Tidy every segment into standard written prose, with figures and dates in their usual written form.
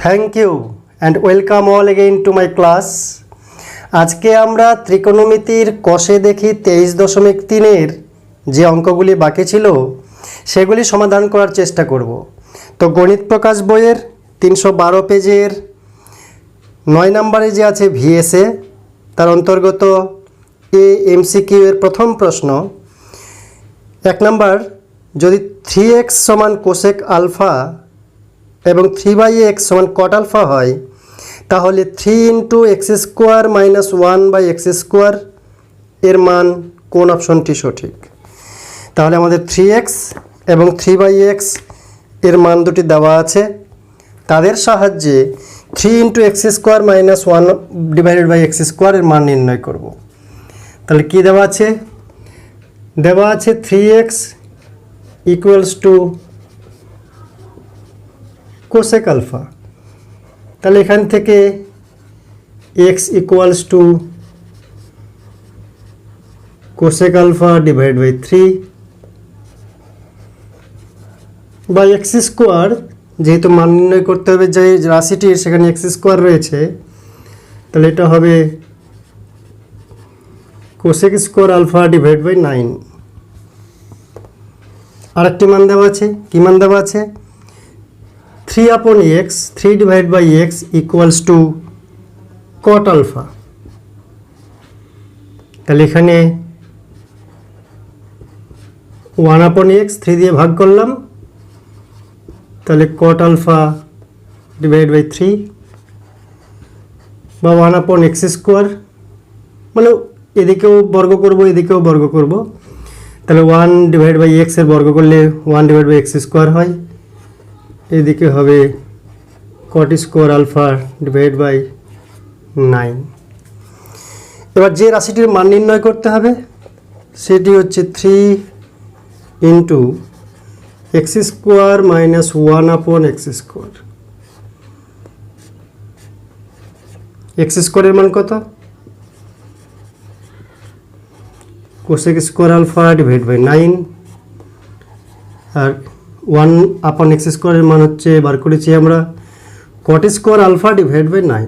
Thank you and welcome all again to my class. আজকে আমরা ত্রিকোণমিতির কষে দেখি 23.3-এর যে অঙ্কগুলি বাকি ছিল সেগুলি সমাধান করার চেষ্টা করব। তো গণিত প্রকাশ বইয়ের 312 পেজের 9 নম্বরে যে আছে ভিএসএ, তার অন্তর্গত এমসিকিউ এর প্রথম প্রশ্ন। 1 নম্বর, যদি 3x সমান কোসেক আলফা এবং 3/x সমান কট আলফা হয়, তাহলে 3 × x² - 1/x² এর মান কোন অপশনটি সঠিক? তাহলে আমাদের 3x এবং 3/x এর মান দুটি দেওয়া আছে, তাদের সাহায্যে 3 × x² - 1/x² এর মান নির্ণয় করব। তাহলে কি দেওয়া আছে? দেওয়া আছে 3x = কোসেক আলফা। তাহলে এখান থেকে x = কোসেক আলফা / 3 বা x², যেহেতু মান নির্ণয় করতে হবে যে রাশিটির, সেখানে x² রয়েছে, তাহলে এটা হবে কোসেক স্কোয়ার আলফা / 9। আরেকটি মান দেওয়া আছে। কি মান দেওয়া আছে? 3/x 3/x = কট আলফা। তাহলে এখানে 1/x 3 দিয়ে ভাগ করলাম, তাহলে কট আলফা / 3 বা 1/x², মানে এদিকেও বর্গ করব এদিকেও বর্গ করব। তাহলে 1/x এর বর্গ করলে 1/x² হয়, এদিকে হবে কট স্কোয়ার আলফা / 9। এবার যে রাশিটির মান নির্ণয় করতে হবে সেটি হচ্ছে 3 × x² - 1/x²। x² এর মান কত? কোসেক স্কোয়ার আলফা / 9, আর 1/x² এর মান হচ্ছে, বার করেছি আমরা, কট স্কোয়ার আলফা / 9।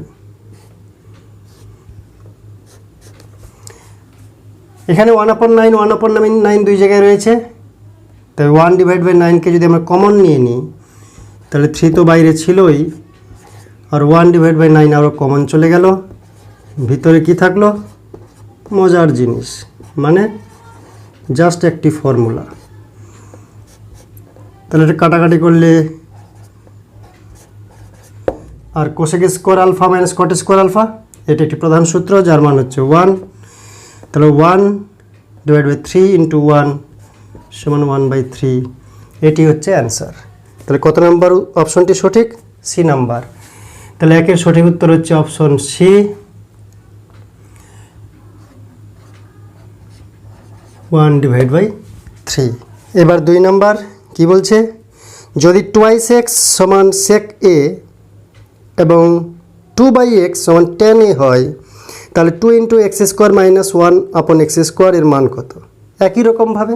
এখানে 1/9 দুই জায়গায় রয়েছে, তাই 1/9কে যদি আমরা কমন নিয়ে নিই, তাহলে 3 তো বাইরে ছিলই, আর 1/9 আরও কমন চলে গেল। ভিতরে কি থাকলো? মজার জিনিস, মানে জাস্ট একটি ফর্মুলা। তাহলে এটা কাটাকাটি করলে, আর cosec square alpha - cot square alpha, এটা একটি প্রধান সূত্র যার মান হচ্ছে 1। তাহলে 1/3 × 1 = 1/3। এটি হচ্ছে অ্যান্সার। তাহলে কত নম্বর অপশনটি সঠিক? C number. তাহলে একের সঠিক উত্তর হচ্ছে অপশন সি, 1/3। এবার 2 নাম্বার কি বলছে? যদি 2x = sec a এবং 2/x = tan a হয়, তাহলে 2 × x² - 1/x² এর মান কত? একই রকমভাবে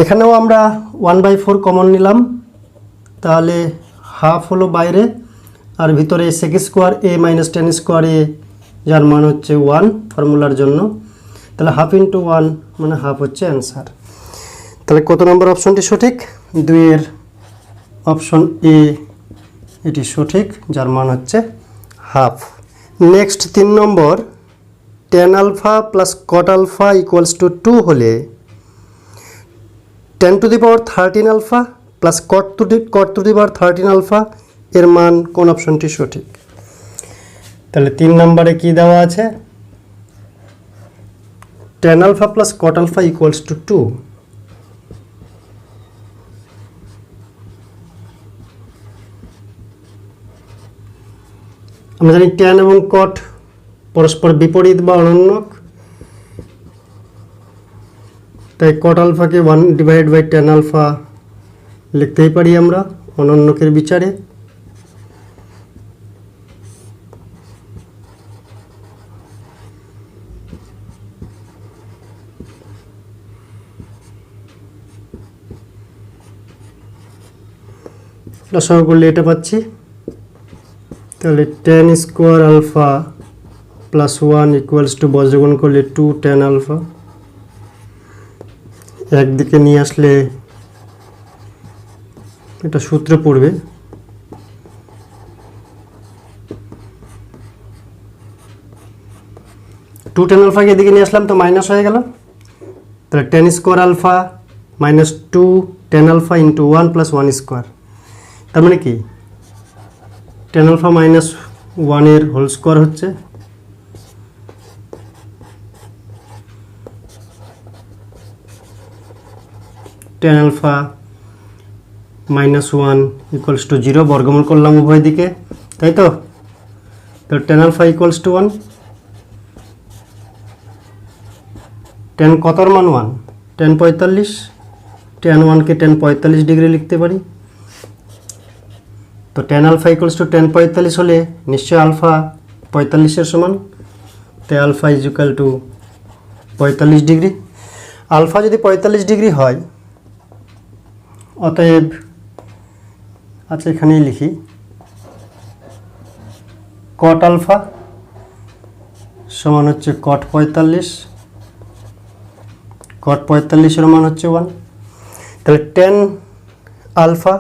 এখানেও আমরা 1/4 কমন নিলাম, তাহলে হাফ হলো বাইরে আর ভিতরে sec square a minus tan square a, যার মান হচ্ছে 1 ফর্মুলার জন্য। তাহলে হাফ ইন্টু 1 মানে হাফ হচ্ছে অ্যান্সার। তাহলে কত নম্বর অপশনটি সঠিক? 2 অপশন এ এটি সঠিক, যার মান হচ্ছে half. Next 3 number, tan alpha plus cot alpha equals to 2 হলে 10 to the power 13 alpha plus cot to the power 13 alpha এর মান কোন অপশনটি সঠিক? তাহলে 3 নম্বরে কি দেওয়া আছে? tan alpha plus cot alpha equals to 2। আমরা জানি tan এবং cot পরস্পর বিপরীত বা অনন্যক, তাই cot আলফাকে 1/tan আলফা লিখতেই পারি আমরা অনন্যকের বিচারে। লসাগু করলে এটা পাচ্ছি, তাহলে tan square alpha plus 1 equals to বজ্রগুণ করলে 2 tan আলফা। একদিকে নিয়ে আসলে এটা সূত্র পড়বে, 2 tan আলফাকে এদিকে নিয়ে আসলাম তো মাইনাস হয়ে গেল। তাহলে tan square alpha minus 2 tan alpha into 1 plus 1 square, তার মানে কি tan আলফা মাইনাস 1 এর হোল স্কোয়ার হচ্ছে tan alpha minus 1 equals to 0, বর্গমূল করলাম উভয় দিকে, তাই তো? তো tan alpha equals to 1, tan কতর মান 1, tan 45, tan 1কে tan 45 ডিগ্রি লিখতে পারি। তো tan alpha equals to tan 45 হলে নিশ্চয় আলফা 45 এর সমান, তাই alpha is equal to 45 degree. Alpha যদি 45 ডিগ্রি হয়, অতএব আচ্ছা এখানেই লিখি cot আলফা সমান হচ্ছে cot 45, cot 45 এর মান হচ্ছে 1। তাহলে tan আলফা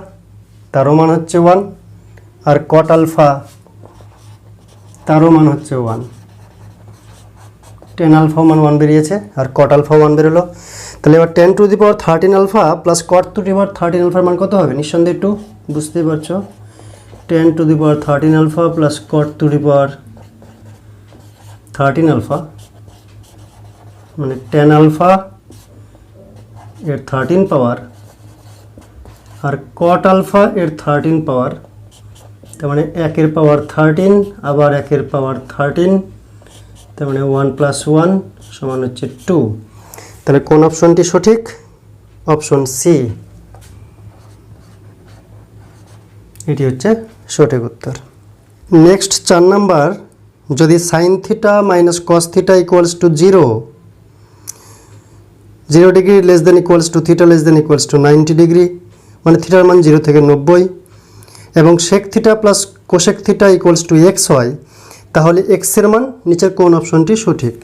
তারও মান হচ্ছে 1 আর cot আলফা তারও মান হচ্ছে 1। tan আলফা মান 1 বেরিয়েছে আর cot আলফা 1 বেরোলো। তাহলে এবার 10 to the power 13 alpha plus cot to the power 13 আলফার মান কত হবে? নিঃসন্দেহে 2, বুঝতেই পারছো। 10 to the power 13 alpha plus cot to the power 13 alpha মানে tan আলফা এর 13 পাওয়ার আর cot আলফা এর 13 পাওয়ার, তার মানে 1 এর পাওয়ার 13 আবার 1 এর পাওয়ার 13, তার মানে 1 প্লাস 1 সমান হচ্ছে 2। তাহলে কোন অপশনটি সঠিক? অপশন সি, এটি হচ্ছে সঠিক উত্তর। নেক্সট 4 নাম্বার, যদি sine theta minus cos theta equals to 0 degree less than equals to theta less than equals to 90 degree, মানে থিটার মান 0 থেকে 90, এবং sec theta plus cosec theta equals to x হয়, তাহলে এক্স এর মান নিচের কোন অপশনটি সঠিক?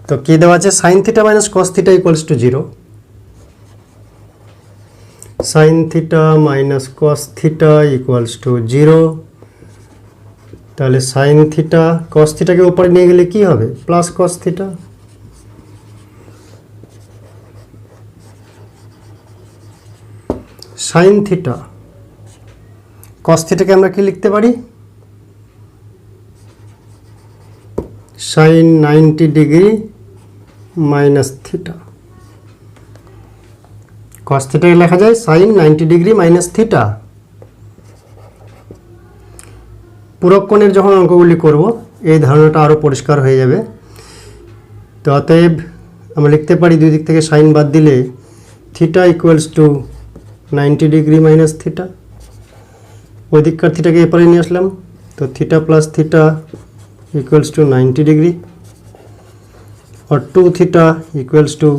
তো কি দেওয়া আছে? Sine theta minus cos theta equals to 0, sign theta minus cos theta equals to 0। তাহলে সাইন থিটা কস থিটাকে উপরে নিয়ে গেলে কি হবে? Plus cos theta. Sine theta cos থিটাকে আমরা কি লিখতে পারি? Sine 90 degree minus theta. Cos থিটাকে লেখা যায় সাইন 90 ডিগ্রি মাইনাস থিটা। পূরক কোণের যখন অঙ্কগুলি করব এই ধারণাটা আরও পরিষ্কার হয়ে যাবে। তো অতএব আমরা লিখতে পারি দুই দিক থেকে সাইন বাদ দিলে theta equals to 90 degree minus theta. ওই দিককার থিটাকে এপারে নিয়ে আসলাম, তো theta plus theta equals to 90 degree और 2 theta equals to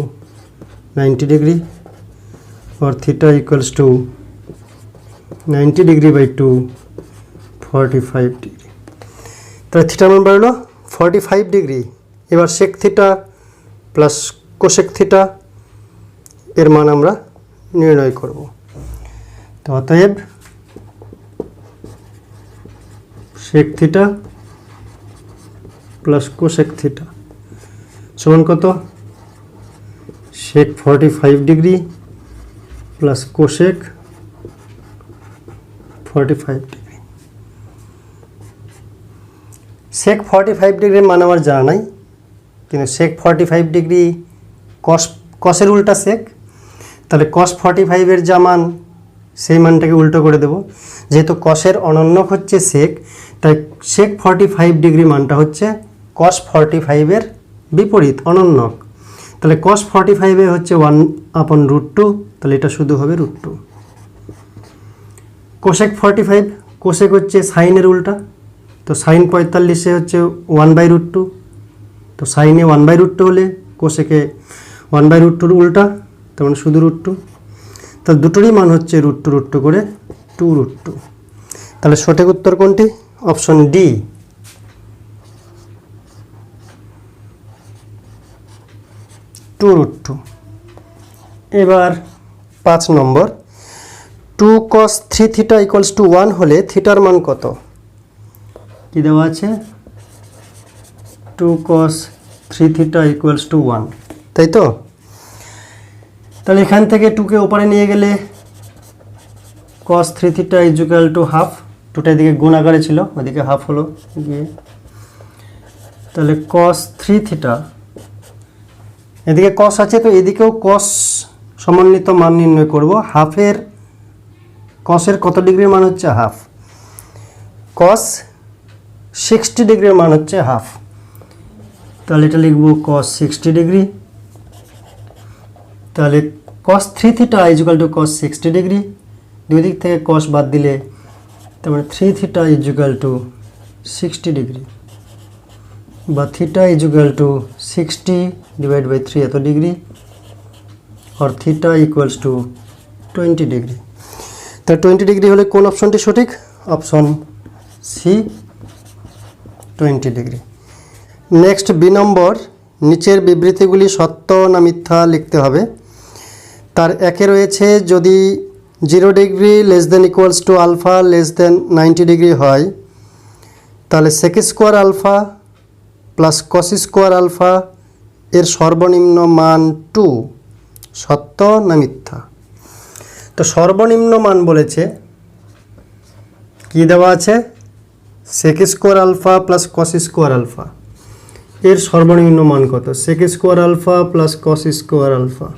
90 degree. or theta equals to 90 degree by 2 45 degree। তাহলে থিটার মান বেরোলো 45 ডিগ্রি। এবার sec theta plus cosec theta এর মান আমরা নির্ণয় করব। তো অতএব sec theta plus cosec theta সমান কত? Sec 45 degree plus cosec 45 degree. Sec 45 ডিগ্রির মান আমার জানা নাই, কিন্তু সেক 45 ডিগ্রি কসের উল্টা সেক, তাহলে কস 45 এর যা মান সেই মানটাকে উল্টো করে দেব। যেহেতু কসের অনন্যক হচ্ছে সেক, তাই সেক 45 ডিগ্রি মানটা হচ্ছে কস 45 এর বিপরীত অনন্যক। তাহলে কস 45 এ হচ্ছে 1/√2, তাহলে এটা শুধু হবে √2। কোসেক 45, কোসেক হচ্ছে সাইনের উল্টা, তো সাইন 45 এ হচ্ছে 1/√2, তো সাইনে 1/√2 হলে কোসেকে 1/√2 উল্টা, তার মানে শুধু √2। তাহলে দুটোরই মান হচ্ছে √2 করে 2√2। তাহলে সঠিক উত্তর কোনটি? Option D. √2। এবার 5 নম্বর, 2 cos 3 থিটা ইকুয়ালস টু 1 হলে থিটার মান কত? কি দেওয়া আছে? 2 cos 3 থিটা ইকুয়ালস টু 1, তাই তো? তাহলে এখান থেকে 2কে ওপারে নিয়ে গেলে cos 3 theta equal to half, 2টা এদিকে গুণ আকারে ছিল, ওদিকে হাফ হলো গিয়ে। তাহলে cos 3 থিটা, এদিকে cos আছে তো এদিকেও cos সমন্বিত মান নির্ণয় করব। হাফের cos-এর কত ডিগ্রির মান হচ্ছে হাফ, cos 60 ডিগ্রির মান হচ্ছে হাফ, তাহলে এটা লিখব cos 60 ডিগ্রি। তাহলে cos 3 theta equal to cos 60 degree, দুই দিক থেকে cos বাদ দিলে তারপরে 3 থিটা ইকুয়াল টু 60 ডিগ্রি, বা theta equal to 60 divide by 3 এত ডিগ্রি, আর থিটা ইকুয়ালস টু 20 ডিগ্রি। তা 20 ডিগ্রি হলে কোন অপশনটি সঠিক? Option C, 20 degree. Next B number, নিচের বিবৃতিগুলি সত্য না মিথ্যা লিখতে হবে। তার একে রয়েছে যদি 0 degree less than equals to alpha less than 90 degree হয়, তাহলে sec square alpha plus cos square alpha এর সর্বনিম্ন মান 2, সত্য না মিথ্যা? তো সর্বনিম্ন মান বলেছে, কি দেওয়া আছে? Sec square alpha plus cos square alpha এর সর্বনিম্ন মান কত? Sec square alpha plus cos square alpha.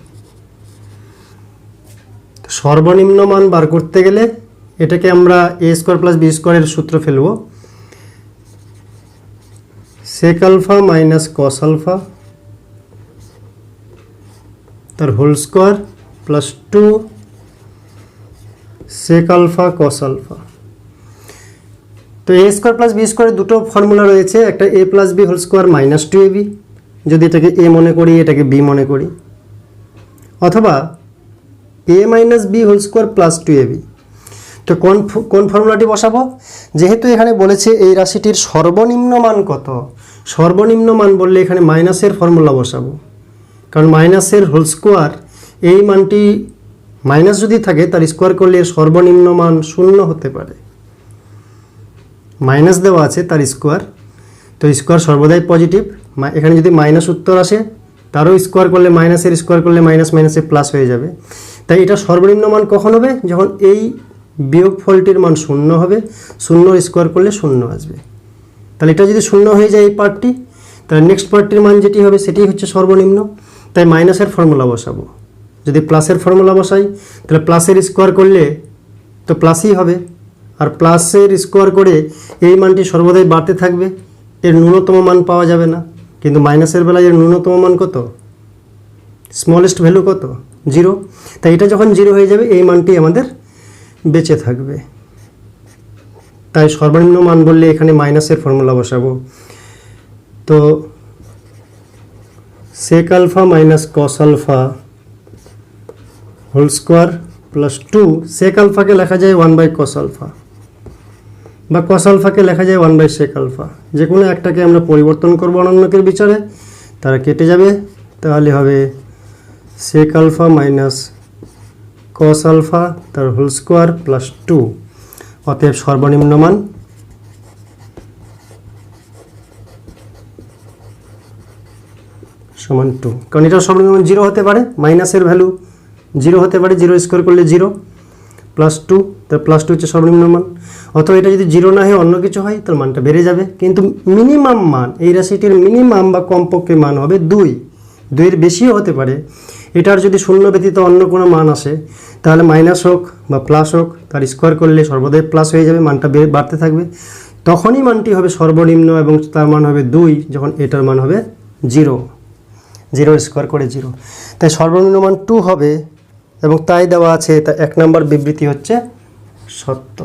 সর্বনিম্ন মান বার করতে গেলে এটাকে আমরা এ স্কোয়ার প্লাস বি স্কোয়ারের সূত্র ফেলব, sec alpha minus cos alpha তার whole square plus 2 sec alpha cos alpha. তো এ স্কোয়ার প্লাস বি স্কোয়ারের দুটো ফর্মুলা রয়েছে, একটা A plus B whole square minus 2ab, যদি এটাকে এ মনে করি এটাকে বি মনে করি, অথবা A minus B whole square plus 2ab। তো কোন ফর্মুলাটি বসাবো? যেহেতু এখানে বলেছে এই রাশিটির সর্বনিম্ন মান কত, সর্বনিম্ন মান বললে এখানে মাইনাসের ফর্মুলা বসাবো, কারণ মাইনাসের হোল স্কোয়ার, এই মানটি মাইনাস যদি থাকে তার স্কোয়ার করলে এর সর্বনিম্ন মান 0 হতে পারে। মাইনাস দেওয়া আছে তার স্কোয়ার, তো স্কোয়ার সর্বদাই পজিটিভ, এখানে যদি মাইনাস উত্তর আসে তারও স্কোয়ার করলে মাইনাসের স্কোয়ার করলে মাইনাস মাইনাসে প্লাস হয়ে যাবে। তাই এটা সর্বনিম্ন মান কখন হবে? যখন এই বিয়োগফলটির মান 0 হবে, 0 স্কোয়ার করলে 0 আসবে। তাহলে এটা যদি 0 হয়ে যায় এই পার্টটি, তাহলে নেক্সট পার্টটির মান যেটি হবে সেটি হচ্ছে সর্বনিম্ন। তাই মাইনাসের ফর্মুলা বসাবো। যদি প্লাসের ফর্মুলা বসাই তাহলে প্লাসের স্কোয়ার করলে তো প্লাসই হবে, আর প্লাসের স্কোয়ার করে এই মানটি সর্বদাই বাড়তে থাকবে, এর ন্যূনতম মান পাওয়া যাবে না। কিন্তু মাইনাসের বেলায় এর ন্যূনতম মান কত? স্মলেস্ট ভ্যালু কত? 0। তাই এটা যখন 0 হয়ে যাবে এই মানটি আমাদের বেঁচে থাকবে। তাই সর্বনিম্ন মান বললে এখানে মাইনাসের ফর্মুলা বসাবো। তো sec alpha minus cos alpha whole square plus 2 sec আলফাকে লেখা যায় 1 বাই কস আলফা, বা কস আলফাকে লেখা যায় 1 বাই সেক আলফা। যে কোনো একটাকে আমরা পরিবর্তন করবো অনন্যকের বিচারে, তারা কেটে যাবে, তাহলে হবে sec alpha minus cos alpha তার হোল স্কোয়ার প্লাস 2। অতএব সর্বনিম্ন মান সমান 2, কারণ এটা সর্বনিম্ন 0 হতে পারে, মাইনাসের ভ্যালু 0 হতে পারে, 0 স্কোয়ার করলে 0 প্লাস 2, তার প্লাস 2 হচ্ছে সর্বনিম্ন মান। অথবা এটা যদি 0 না হয় অন্য কিছু হয় তার মানটা বেড়ে যাবে, কিন্তু মিনিমাম মান এই রাশিটির মিনিমাম বা কমপক্ষে মান হবে 2, 2-এর বেশিও হতে পারে। এটার যদি শূন্য ব্যতীত অন্য কোনো মান আসে তাহলে মাইনাস হোক বা প্লাস হোক তার স্কোয়ার করলে সর্বদাই প্লাস হয়ে যাবে, মানটা বাড়তে থাকবে। তখনই মানটি হবে সর্বনিম্ন এবং তার মান হবে 2, যখন এটার মান হবে 0, 0 স্কোয়ার করে 0। তাই সর্বনিম্ন মান 2 হবে এবং তাই দেওয়া আছে, তা 1 নম্বর বিবৃতি হচ্ছে সত্য।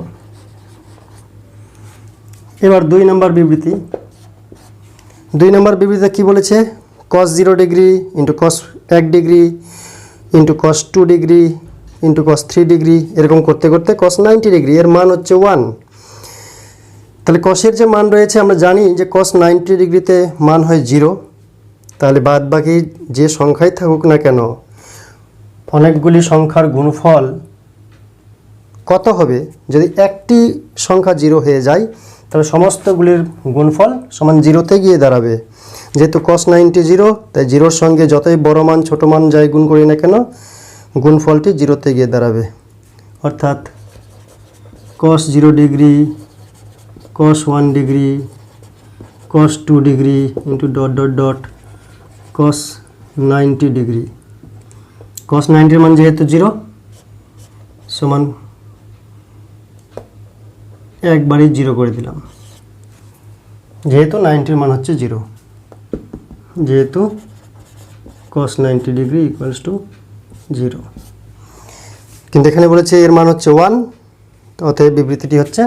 এবার 2 নম্বর বিবৃতি। 2 নম্বর বিবৃতিতে কী বলেছে? cos 0 degree into cos 1 degree into cos 2 degree into cos 3 degree, এরকম করতে করতে cos 90 ডিগ্রি এর মান হচ্ছে 1। তাহলে cosের যে মান রয়েছে আমরা জানি যে cos 90 ডিগ্রিতে মান হয় 0। তাহলে বাদ বাকি যে সংখ্যাই থাকুক না কেন, অনেকগুলি সংখ্যার গুণফল কত হবে? যদি একটি সংখ্যা 0 হয়ে যায় তাহলে সমস্তগুলির গুণফল সমান 0তে গিয়ে দাঁড়াবে। যেহেতু cos 90 0, তাই 0-র সঙ্গে যতই বড় মান ছোট মান যাই গুণ করি না কেন গুণফলটি 0তে গিয়ে দাঁড়াবে। অর্থাৎ cos 0 degree cos 1 degree cos 2 degree into dot dot dot cos 90 degree. cos 90-র মান যেহেতু 0 সমান একবারই 0 করে দিলাম, যেহেতু 90-র মান হচ্ছে 0, যেহেতু cos 90 ডিগ্রি ইকুয়ালস টু 0। কিন্তু এখানে বলেছে এর মান হচ্ছে 1, অতএব বিবৃতিটি হচ্ছে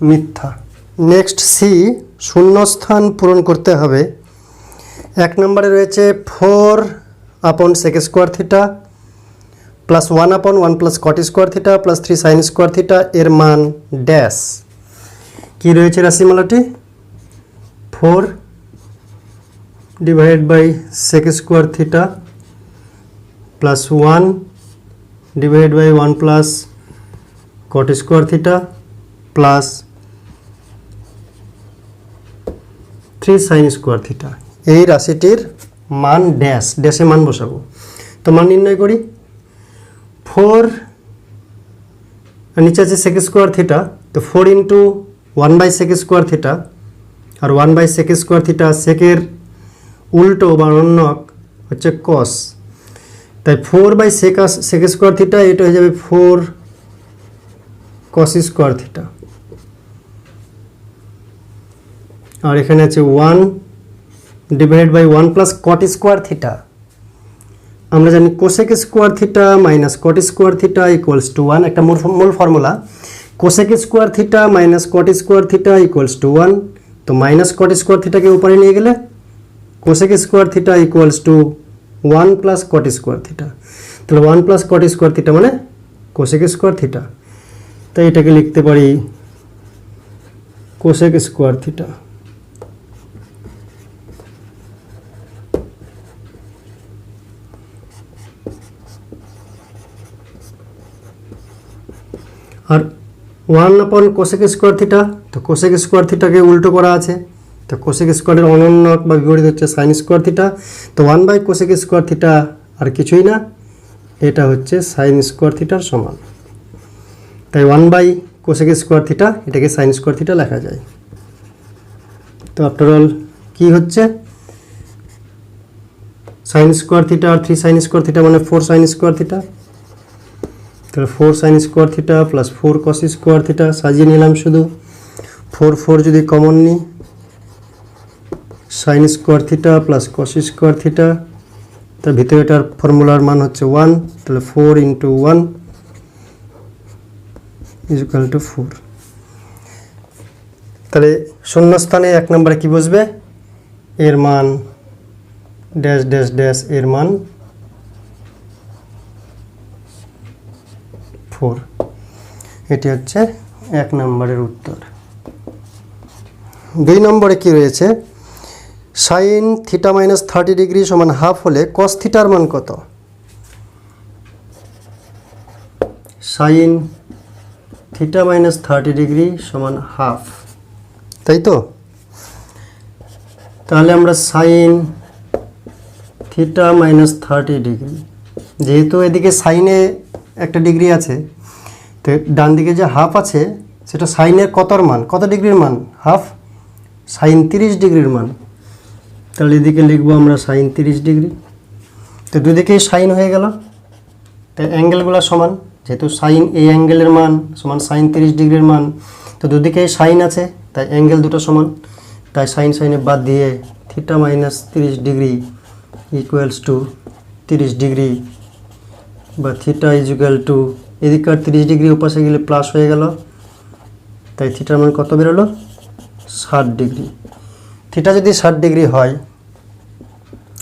মিথ্যা। নেক্সট সি, শূন্যস্থান পূরণ করতে হবে। 1 নম্বরে রয়েছে 4 sec square theta plus 1 plus cot square theta plus 3 sin square theta এর মান ড্যাশ। কী রয়েছে রাশিমালাটি? 4 divided by sec square theta plus 1 divided by 1 plus cot square theta plus 3 sin square theta. এই রাশিটির মান ড্যাশ, ড্যাশে মান বসাবো। তো মান নির্ণয় করি। 4 নিচে আছে sec স্কোয়ার থিটা, তো 4 into 1 by sec square theta, আর 1 বাই sec স্কোয়ার থিটা সেকের উল্টো বা অন্যক হচ্ছে cos, তাই 4 বাই sec স্কোয়ার থিটা এটা হয়ে যাবে 4 cos স্কোয়ার থিটা। আর এখানে আছে 1 divided by 1 plus cot square theta. আমরা জানি cosec square theta minus cot square theta equals to 1, একটা মূল formula. Cosec square theta minus cot square theta equals to 1, তো মাইনাস cot স্কোয়ার থিটাকে উপরে নিয়ে গেলে cosec square theta equals to 1 plus cot square theta. তাহলে 1 plus cot square theta মানে cosec square theta, তাই এটাকে লিখতে পারি কোসেক স্কোয়ার থিটা। আর 1 কোসেক স্কোয়ার থিটা, তো কোসেক স্কোয়ার থিটাকে উল্টো করা আছে, তো কোসেক স্কোয়ারের অনন্যক বা বিপরীত হচ্ছে সাইন স্কোয়ার থিটা। তো 1 বাই কোসেক স্কোয়ার থিটা আর কিছুই না, এটা হচ্ছে সাইন স্কোয়ার থিটার সমান। তাই 1 বাই কোসেক স্কোয়ার থিটা এটাকে সাইন স্কোয়ার থিটা লেখা যায়। তো আফটার অল কী হচ্ছে? সাইন স্কোয়ার থিটা আর 3 সাইন স্কোয়ার থিটা মানে 4 সাইন স্কোয়ার থিটা। তাহলে 4 sign square theta plus 4 cos square theta সাজিয়ে নিলাম শুধু। 4 যদি কমন নিই, sign square theta plus cos square theta, তার ভিতরে এটার ফর্মুলার মান হচ্ছে 1, তাহলে 4 ইন্টু 1 ইজ ইকুয়াল টু 4। তাহলে শূন্যস্থানে 1 নম্বরে কী বসবে? এর মান ড্যাশ ড্যাশ ড্যাশ এর মান 4। এটি হচ্ছে 1 নম্বরের উত্তর। 2 নম্বরে কি রয়েছে? সাইন থিটা মাইনাস 30 ডিগ্রি সমান হাফ হলে কস থিটার মান কত? সাইন থিটা মাইনাস 30 ডিগ্রি সমান হাফ, তাই তো? তাহলে আমরা সাইন থিটা মাইনাস 30 ডিগ্রি, যেহেতু এদিকে সাইনে একটা ডিগ্রি আছে, তো ডান দিকে যে হাফ আছে সেটা সাইনের কতর মান, কত ডিগ্রির মান? হাফ। সাইন 30 ডিগ্রির মান, তাহলে এদিকে লিখবো আমরা সাইন 30 ডিগ্রি। তো দুদিকেই সাইন হয়ে গেল, তাই অ্যাঙ্গেলগুলো সমান, যেহেতু সাইন এই অ্যাঙ্গেলের মান সমান সাইন 30 ডিগ্রির মান, তো দুদিকেই সাইন আছে, তাই অ্যাঙ্গেল দুটো সমান, তাই সাইন সাইনে বাদ দিয়ে theta minus 30 degree equals to 30 degree, বা থিটা ইজ ইকুয়াল টু, এদিককার 30 ডিগ্রি ওপাশে গেলে প্লাস হয়ে গেল, তাই থিটার মান কত বেরোলো? 60 ডিগ্রি। থিটা যদি 60 ডিগ্রি হয়,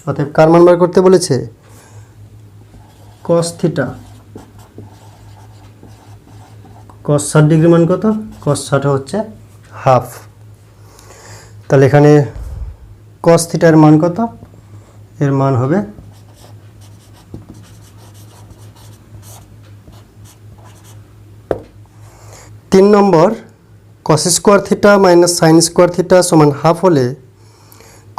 অতএব কার মান বার করতে বলেছে? Cos theta. কস 60 ডিগ্রি মান কত? কস 60 হচ্ছে হাফ। তাহলে এখানে কস থিটার মান কত? এর মান হবে 3 number, cos square theta minus sine square theta সমান হাফ হলে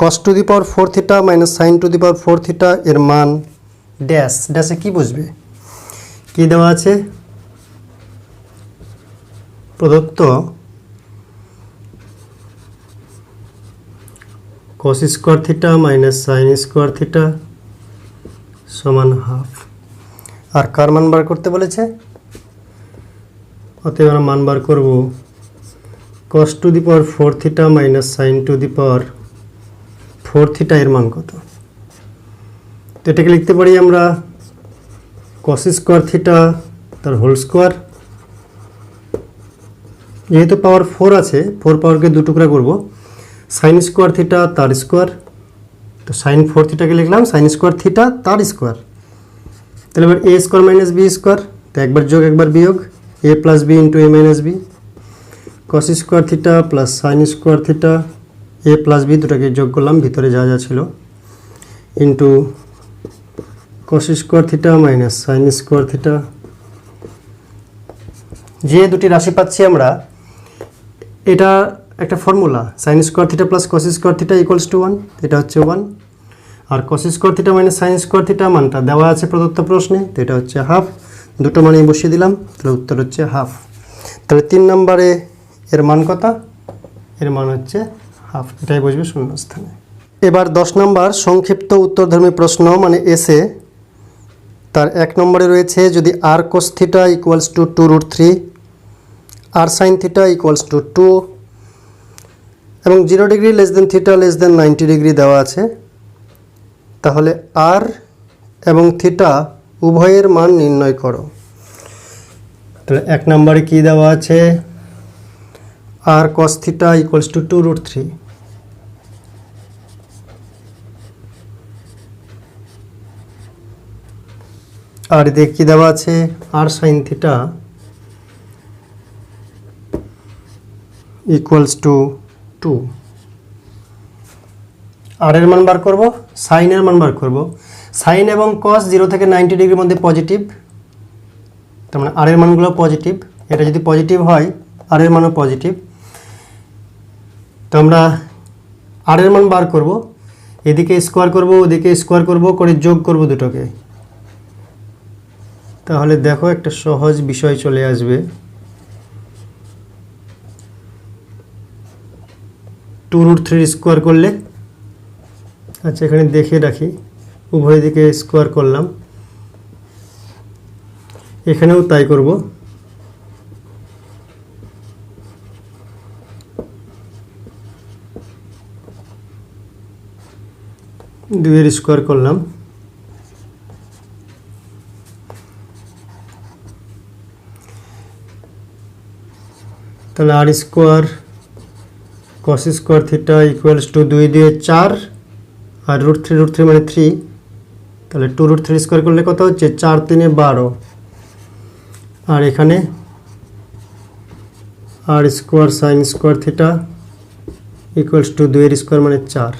cos to the power 4 theta minus sine to the power 4 theta এর মান ড্যাশ। ড্যাশে কি বুঝবে? কি দেওয়া আছে? প্রদত্ত cos square theta minus sine square theta সমান হাফ। আর কার মান বার করতে বলেছে? অতএব আমরা মান বার করব cos to the power 4 theta minus sine to the power 4 theta এর মান কত? তো এটাকে লিখতে পারি আমরা কস স্কোয়ার থিটা তার হোল স্কোয়ার, যেহেতু পাওয়ার 4 আছে 4 পাওয়ারকে 2 টুকরা করব, সাইন স্কোয়ার থিটা তার স্কোয়ার, তো সাইন 4 থিটাকে লিখলাম সাইন স্কোয়ার থিটা তার স্কোয়ার। তাহলে এবার A square minus B square, তো একবার যোগ একবার বিয়োগ, A plus B into A minus B, cos square theta plus sine square theta, A plus B দুটাকে যোগ করলাম ভিতরে যা যা ছিল, into cos square theta minus sine square theta. যে দুটি রাশি পাচ্ছি আমরা, এটা একটা formula, sine square theta plus cos square theta equals to 1, এটা হচ্ছে 1। আর cos square theta minus sine square theta মানটা দেওয়া আছে প্রদত্ত প্রশ্নে, তো এটা হচ্ছে হাফ। দুটো মানেই বসিয়ে দিলাম, তাহলে উত্তর হচ্ছে হাফ। তাহলে 3 নম্বরে এর মান কত? এর মান হচ্ছে হাফ, এটাই বসবে শূন্যস্থানে। এবার 10 নম্বর সংক্ষিপ্ত উত্তরধর্মী প্রশ্ন, মানে এসে। তার 1 নম্বরে রয়েছে যদি R cos theta equals to 2√3, R sine theta equals to 2 এবং 0 degree less than theta less than 90 degree দেওয়া আছে, তাহলে আর এবং থিটা উভয়ের মান নির্ণয় করো। তাহলে 1 নম্বরে কি দেওয়া আছে? আর কস থিটা ইকুয়ালস টু 2√3, আর এদিকে কি দেওয়া আছে? আর সাইন থিটা ইকুয়ালস টু 2। আর এর মান বার করব, সাইনের মান বার করব। সাইন এবং কস 0 থেকে 90 ডিগ্রির মধ্যে পজিটিভ, তার মানে আর এর মানগুলো পজিটিভ। এটা যদি পজিটিভ হয় আর এর মানও পজিটিভ, তো আমরা আর এর মান বার করব, এদিকে স্কোয়ার করব ওদিকে স্কোয়ার করব করে যোগ করব দুটোকে, তাহলে দেখো একটা সহজ বিষয় চলে আসবে। 2√3 স্কোয়ার করলে, আচ্ছা এখানে দেখে রাখি, উভয় দিকে স্কোয়ার করলাম, এখানেও তাই করব। দুইয়ের স্কোয়ার করলাম, তাহলে R square cos square theta equals to 2 দিয়ে 4 আর √3 মানে 3, তাহলে 2√3 স্কোয়ার করলে কত হচ্ছে 4 3 12, আর এখানে R square sine square theta equals to 2 এর স্কোয়ার মানে 4।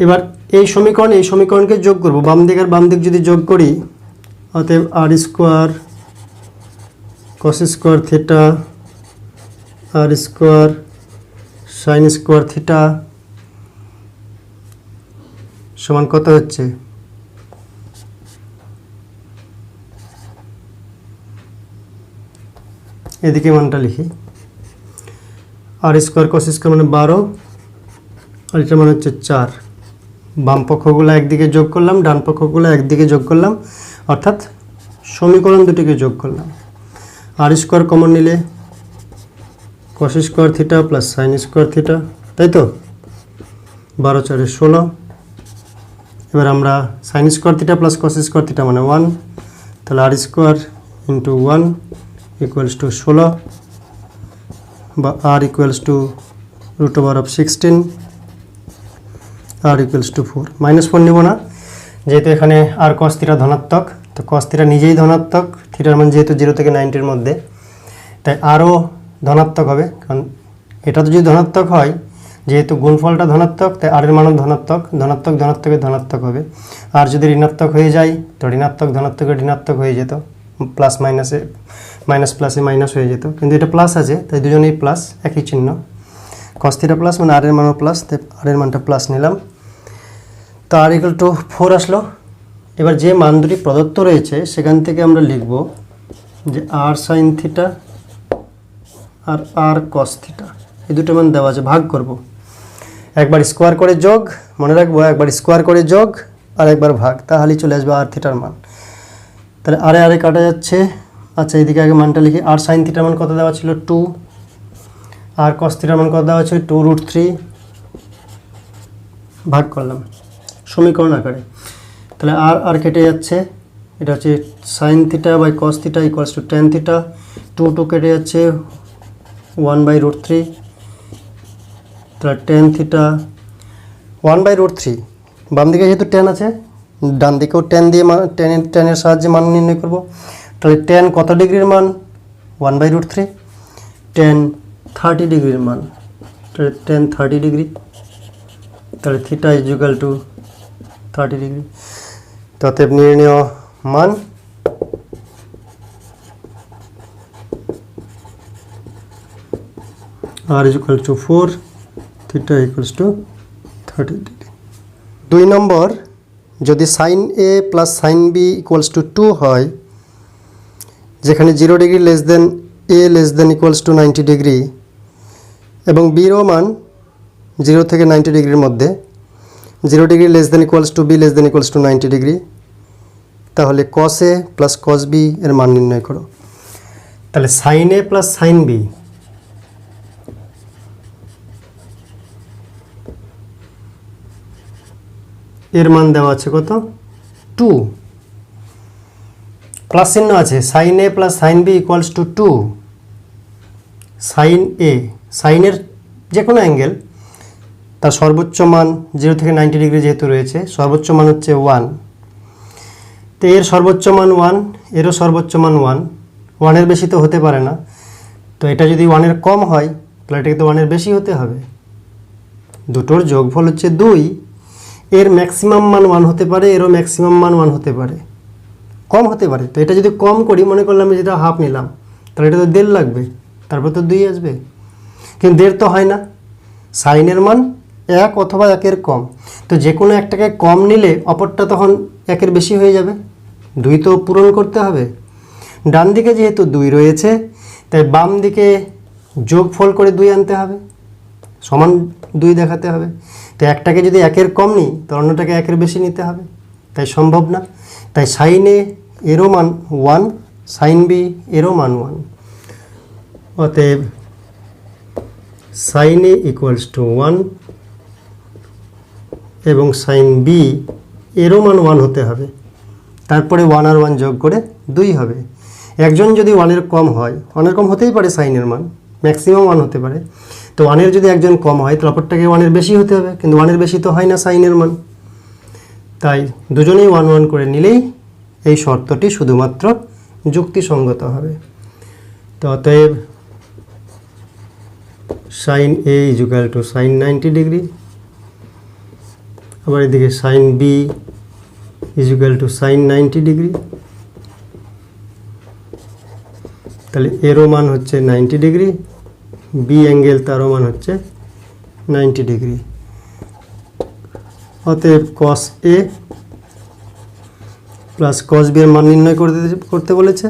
এবার এই সমীকরণকে যোগ করব, বাম দিক আর বাম দিক যদি যোগ করি, অতএব আর স্কোয়ার কস স্কোয়ার থিটা আর স্কোয়ার সাইন স্কোয়ার থিটা সমান কত হচ্ছে, এদিকে মানটা লিখি, আর স্কোয়ার কস স্কোয়ার মানে 12, আর এটা মানে হচ্ছে 4। বাম পক্ষগুলো একদিকে যোগ করলাম, ডান পক্ষগুলো একদিকে যোগ করলাম, অর্থাৎ সমীকরণ দুটিকে যোগ করলাম। আর স্কোয়ার কমন নিলে cos square theta plus sine square theta, তাই তো, 12 4 16। এবার আমরা sine square theta plus cos square theta মানে 1, তাহলে R square into 1 equals to 16, বা R equals to √16, R equals to 4। -4 নেব না, যেহেতু এখানে আর কস থিটা ধনাত্মক, তো কস থিটা নিজেই ধনাত্মক, থিটার মান যেহেতু 0 থেকে 90-র মধ্যে, তাই আরও ধনাত্মক হবে। কারণ এটা তো যদি ধনাত্মক হয়, যেহেতু গুণফলটা ধনাত্মক, তাই আর এর মানও ধনাত্মক, ধনাত্মক ধনাত্মকের ধনাত্মক হবে। আর যদি ঋণাত্মক হয়ে যায়, তো ঋণাত্মক ধনাত্মকের ঋণাত্মক হয়ে যেত, প্লাস মাইনাসে মাইনাস প্লাসে মাইনাস হয়ে যেত, কিন্তু এটা প্লাস আছে, তাই দুজনেই প্লাস, একই চিহ্ন। কস থিটা প্লাস মানে আর এর মানও প্লাস, তাই আর এর মানটা প্লাস নিলাম, তো আর ইকুয়াল টু 4 আসলো। এবার যে মান দুটি প্রদত্ত রয়েছে সেখান থেকে আমরা লিখব যে আর সাইন থিটা আর আর কস থিটা, এই দুটো মান দেওয়া আছে, ভাগ করব। একবার স্কোয়ার করে যোগ, মনে রাখবো, একবার স্কোয়ার করে যোগ আর একবার ভাগ, তাহলেই চলে আসবে আর থিটার মান। তাহলে আরে কাটা যাচ্ছে। আচ্ছা, এইদিকে আগে মানটা লিখি। আর সাইন থিটার মান কত দেওয়া ছিল 2, আর কস থিটার মান কত দেওয়া ছিল 2√3, ভাগ করলাম সমীকরণ আকারে। তাহলে আর কেটে যাচ্ছে, এটা হচ্ছে sine theta by cos theta equals to tan theta, 2 কেটে যাচ্ছে 1/√3, তাহলে টেন থিটা 1/√3। বাম দিকে যেহেতু 10 আছে, ডান দিকেও 10 দিয়ে টেনের সাহায্যে মান নির্ণয় করব। তাহলে 10 কত ডিগ্রির মান 1/√3, 10 30 ডিগ্রির মান, তাহলে 10 30 ডিগ্রি, তাহলে theta is equal to 30 degree. অতএব নির্ণেয় মান R is equal to 4, theta equals to 30 degree. 2 number, যদি sine A plus sine B equals to 2 হয়, যেখানে 0 degree less than A less than equals to 90 degree এবং বিরও মান 0 থেকে 90 ডিগ্রির মধ্যে, 0 degree less than equals to B less than equals to 90 degree, তাহলে কস এ প্লাস কস বি এর মান নির্ণয় করো। তাহলে sine A plus sine B, এর মান দেওয়া আছে কত 2, প্লাস চিহ্ন আছে, sine A plus sine B equals to 2। Sine A, সাইনের যে কোনো অ্যাঙ্গেল, তার সর্বোচ্চ মান 0 থেকে 90 ডিগ্রি যেহেতু রয়েছে, সর্বোচ্চ মান হচ্ছে 1, তো এর সর্বোচ্চ মান 1, এরও সর্বোচ্চ মান 1, 1-এর বেশি তো হতে পারে না। তো এটা যদি 1-এর কম হয়, তাহলে এটাকে তো 1-এর বেশি হতে হবে। দুটোর যোগফল হচ্ছে 2, এর ম্যাক্সিমাম মান 1 হতে পারে, এরও ম্যাক্সিমাম মান 1 হতে পারে, কম হতে পারে। তো এটা যদি কম করি, মনে করলাম যেটা হাফ নিলাম, তাহলে এটা তো 1.5 লাগবে, তারপর তো 2 আসবে, কিন্তু 1.5 তো হয় না। সাইনের মান 1 অথবা 1-এর কম, তো যে কোনো একটাকে কম নিলে অপরটা তখন 1-এর বেশি হয়ে যাবে, 2 তো পূরণ করতে হবে। ডান দিকে যেহেতু 2 রয়েছে, তাই বাম দিকে যোগফল করে 2 আনতে হবে, সমান 2 দেখাতে হবে। তো একটাকে যদি 1-এর কম নিই, তো অন্যটাকে 1-এর বেশি নিতে হবে, তাই সম্ভব না। তাই সাইন এ এরও মান 1, সাইন বি এরও মান 1, অতএব সাইন এ ইকুয়ালস টু 1 এবং সাইন বি এরও মান 1 হতে হবে, তারপরে 1 আর 1 যোগ করে 2 হবে। একজন যদি 1-এর কম হয়, 1-এর কম হতেই পারে সাইনের মান, ম্যাক্সিমাম 1 হতে পারে, তো 1-এর যদি একজন কম হয় তাহলে অপরটাকে 1-এর বেশি হতে হবে, কিন্তু 1-এর বেশি তো হয় না সাইনের মান, তাই দুজনেই 1-1 করে নিলেই এই শর্তটি শুধুমাত্র যুক্তিসঙ্গত হবে। তো অতএব sine A equal to sine 90 degree, আবার এদিকে sine B equal to sine 90 degree. তাহলে এরও মান হচ্ছে 90 ডিগ্রি, বি অ্যাঙ্গেল তারও মান হচ্ছে 90 ডিগ্রি। অতএব কস এ প্লাস কস বি এর মান নির্ণয় করতে বলেছে,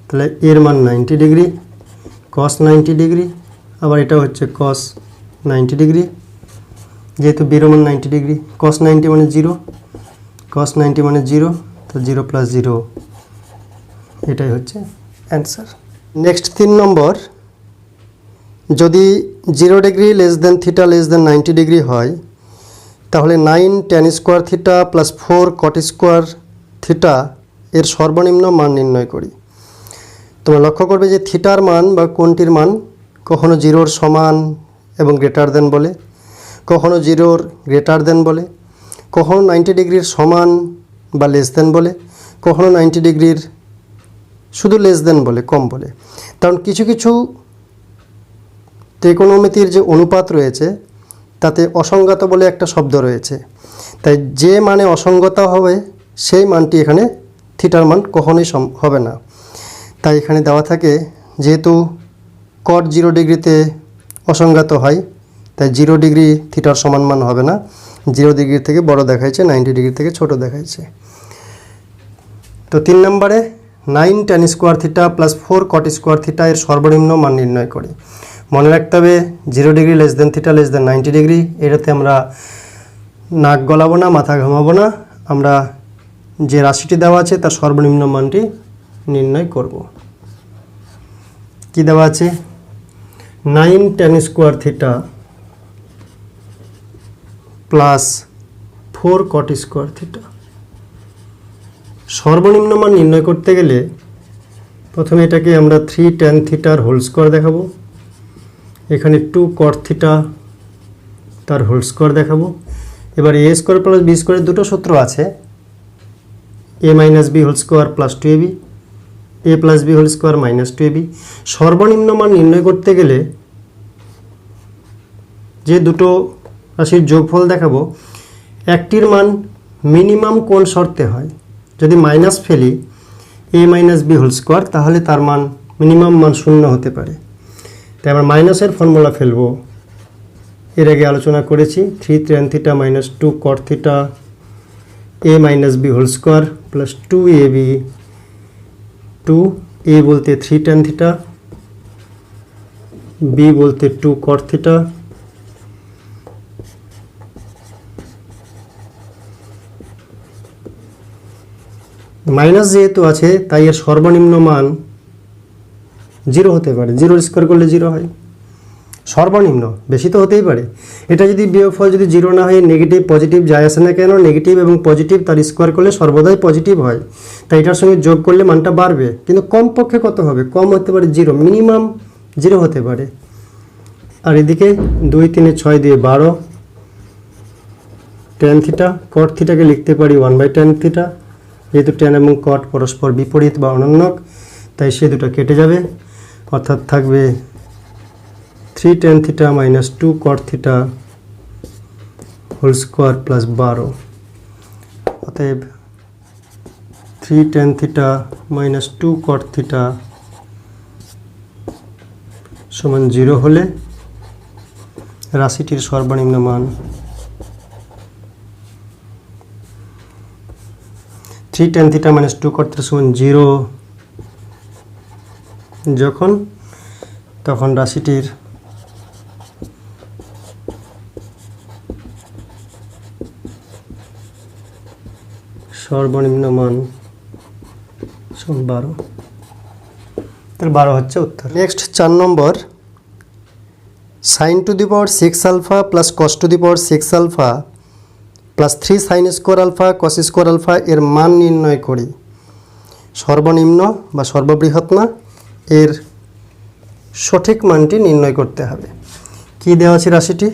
তাহলে এর মান 90 ডিগ্রি, কস 90 ডিগ্রি, আবার এটা হচ্ছে কস 90 ডিগ্রি, যেহেতু বির মান 90 ডিগ্রি, কস 90 মানে 0, কস 90 মানে 0, তো 0 প্লাস 0, এটাই হচ্ছে অ্যান্সার। নেক্সট 3 নম্বর, যদি 0 degree less than theta less than 90 degree হয় তাহলে 9 tan square theta plus 4 cot square theta এর সর্বনিম্ন মান নির্ণয় করি। তোমরা লক্ষ্য করবে যে থিটার মান বা কোণটির মান কখনো 0-র সমান এবং গ্রেটার দেন বলে, কখনো 0-র গ্রেটার দেন বলে, কখনো 90 ডিগ্রির সমান বা লেস দেন বলে, কখনো 90 ডিগ্রির শুধু লেস দেন বলে, কম বলে। কারণ কিছু কিছু ত্রিকোণমিতির যে অনুপাত রয়েছে তাতে অসঙ্গত বলে একটা শব্দ রয়েছে, তাই যে মানে অসঙ্গতা হবে সেই মানটি এখানে থিটার মান কখনোই হবে না। তাই এখানে দেওয়া থাকে যেহেতু cot 0 ডিগ্রিতে অসঙ্গত হয়, তাই 0 ডিগ্রি থিটার সমান মান হবে না, 0 ডিগ্রি থেকে বড় দেখাইছে, 90 ডিগ্রি থেকে ছোট দেখাইছে। তো 3 নম্বরে 9 tan square theta plus 4 cot square theta এর সর্বনিম্ন মান নির্ণয় করি। মনে রাখতে হবে 0 degree less than theta less than 90 degree, এটাতে আমরা নাক গলাবো না, মাথা ঘামাবো না, আমরা যে রাশিটি দেওয়া আছে তার সর্বনিম্ন মানটি নির্ণয় করব। কি দেওয়া আছে? 9 tan square theta plus 4 cot square theta. সর্বনিম্ন মান নির্ণয় করতে গেলে প্রথমে এটাকে আমরা 3 tan থিটার হোল স্কোয়ার দেখাবো, এখানে 2 cot থিটা তার হোল স্কোয়ার দেখাবো। এবার এ স্কোয়ার প্লাস বি স্কোয়ারের দুটো সূত্র আছে, A minus B whole square plus 2ab, A plus B whole square minus 2ab। সর্বনিম্ন মান নির্ণয় করতে গেলে যে দুটো রাশির যোগফল দেখাবো, একটির মান মিনিমাম কোন শর্তে হয়। যদি মাইনাস ফেলি এ মাইনাস বি হোল স্কোয়ার তাহলে তার মান মিনিমাম মান 0 হতে পারে, তাই আমরা মাইনাসের ফর্মুলা ফেলবো। এর আগে আলোচনা করেছি 3 tan theta minus 2 cot theta A minus B whole square plus 2ab, 2a বলতে 3 tan থিটা, b বলতে 2 cot থিটা, মাইনাস যেহেতু আছে তাই এর সর্বনিম্ন মান 0 হতে পারে, 0 স্কোয়ার করলে 0 হয় সর্বনিম্ন, বেশি তো হতেই পারে। এটা যদি বিয়োগফল যদি 0 না হয় নেগেটিভ পজিটিভ যায় আসে না কেন, নেগেটিভ এবং পজিটিভ তার স্কোয়ার করলে সর্বদাই পজিটিভ হয়, তাই এটার সঙ্গে যোগ করলে মানটা বাড়বে, কিন্তু কমপক্ষে কত হবে? কম হতে পারে 0, মিনিমাম 0 হতে পারে। আর এদিকে 2 3 6 দিয়ে 12 tan থিটা, cot থিটাকে লিখতে পারি 1/tan থিটা, যেহেতু tan এবং cot পরস্পর বিপরীত বা অনন্যক তাই সে দুটো কেটে যাবে, অর্থাৎ থাকবে 3 tan theta minus 2 cot theta whole square plus 12। অতএব 3 tan theta minus 2 cot theta সমান 0 হলে রাশিটির সর্বনিম্ন মান 3 tan theta minus 2 cot theta সমান 0 যখন, তখন রাশিটির সর্বনিম্ন মান 12, তাহলে 12 হচ্ছে উত্তর। Next 4 number, sin to the power 6 alpha plus cos to the power 6 alpha plus 3 sin square alpha cos square alpha এর মান নির্ণয় করি। সর্বনিম্ন বা সর্ববৃহৎ না, এর সঠিক মানটি নির্ণয় করতে হবে। কি দেওয়া আছে রাশিটি?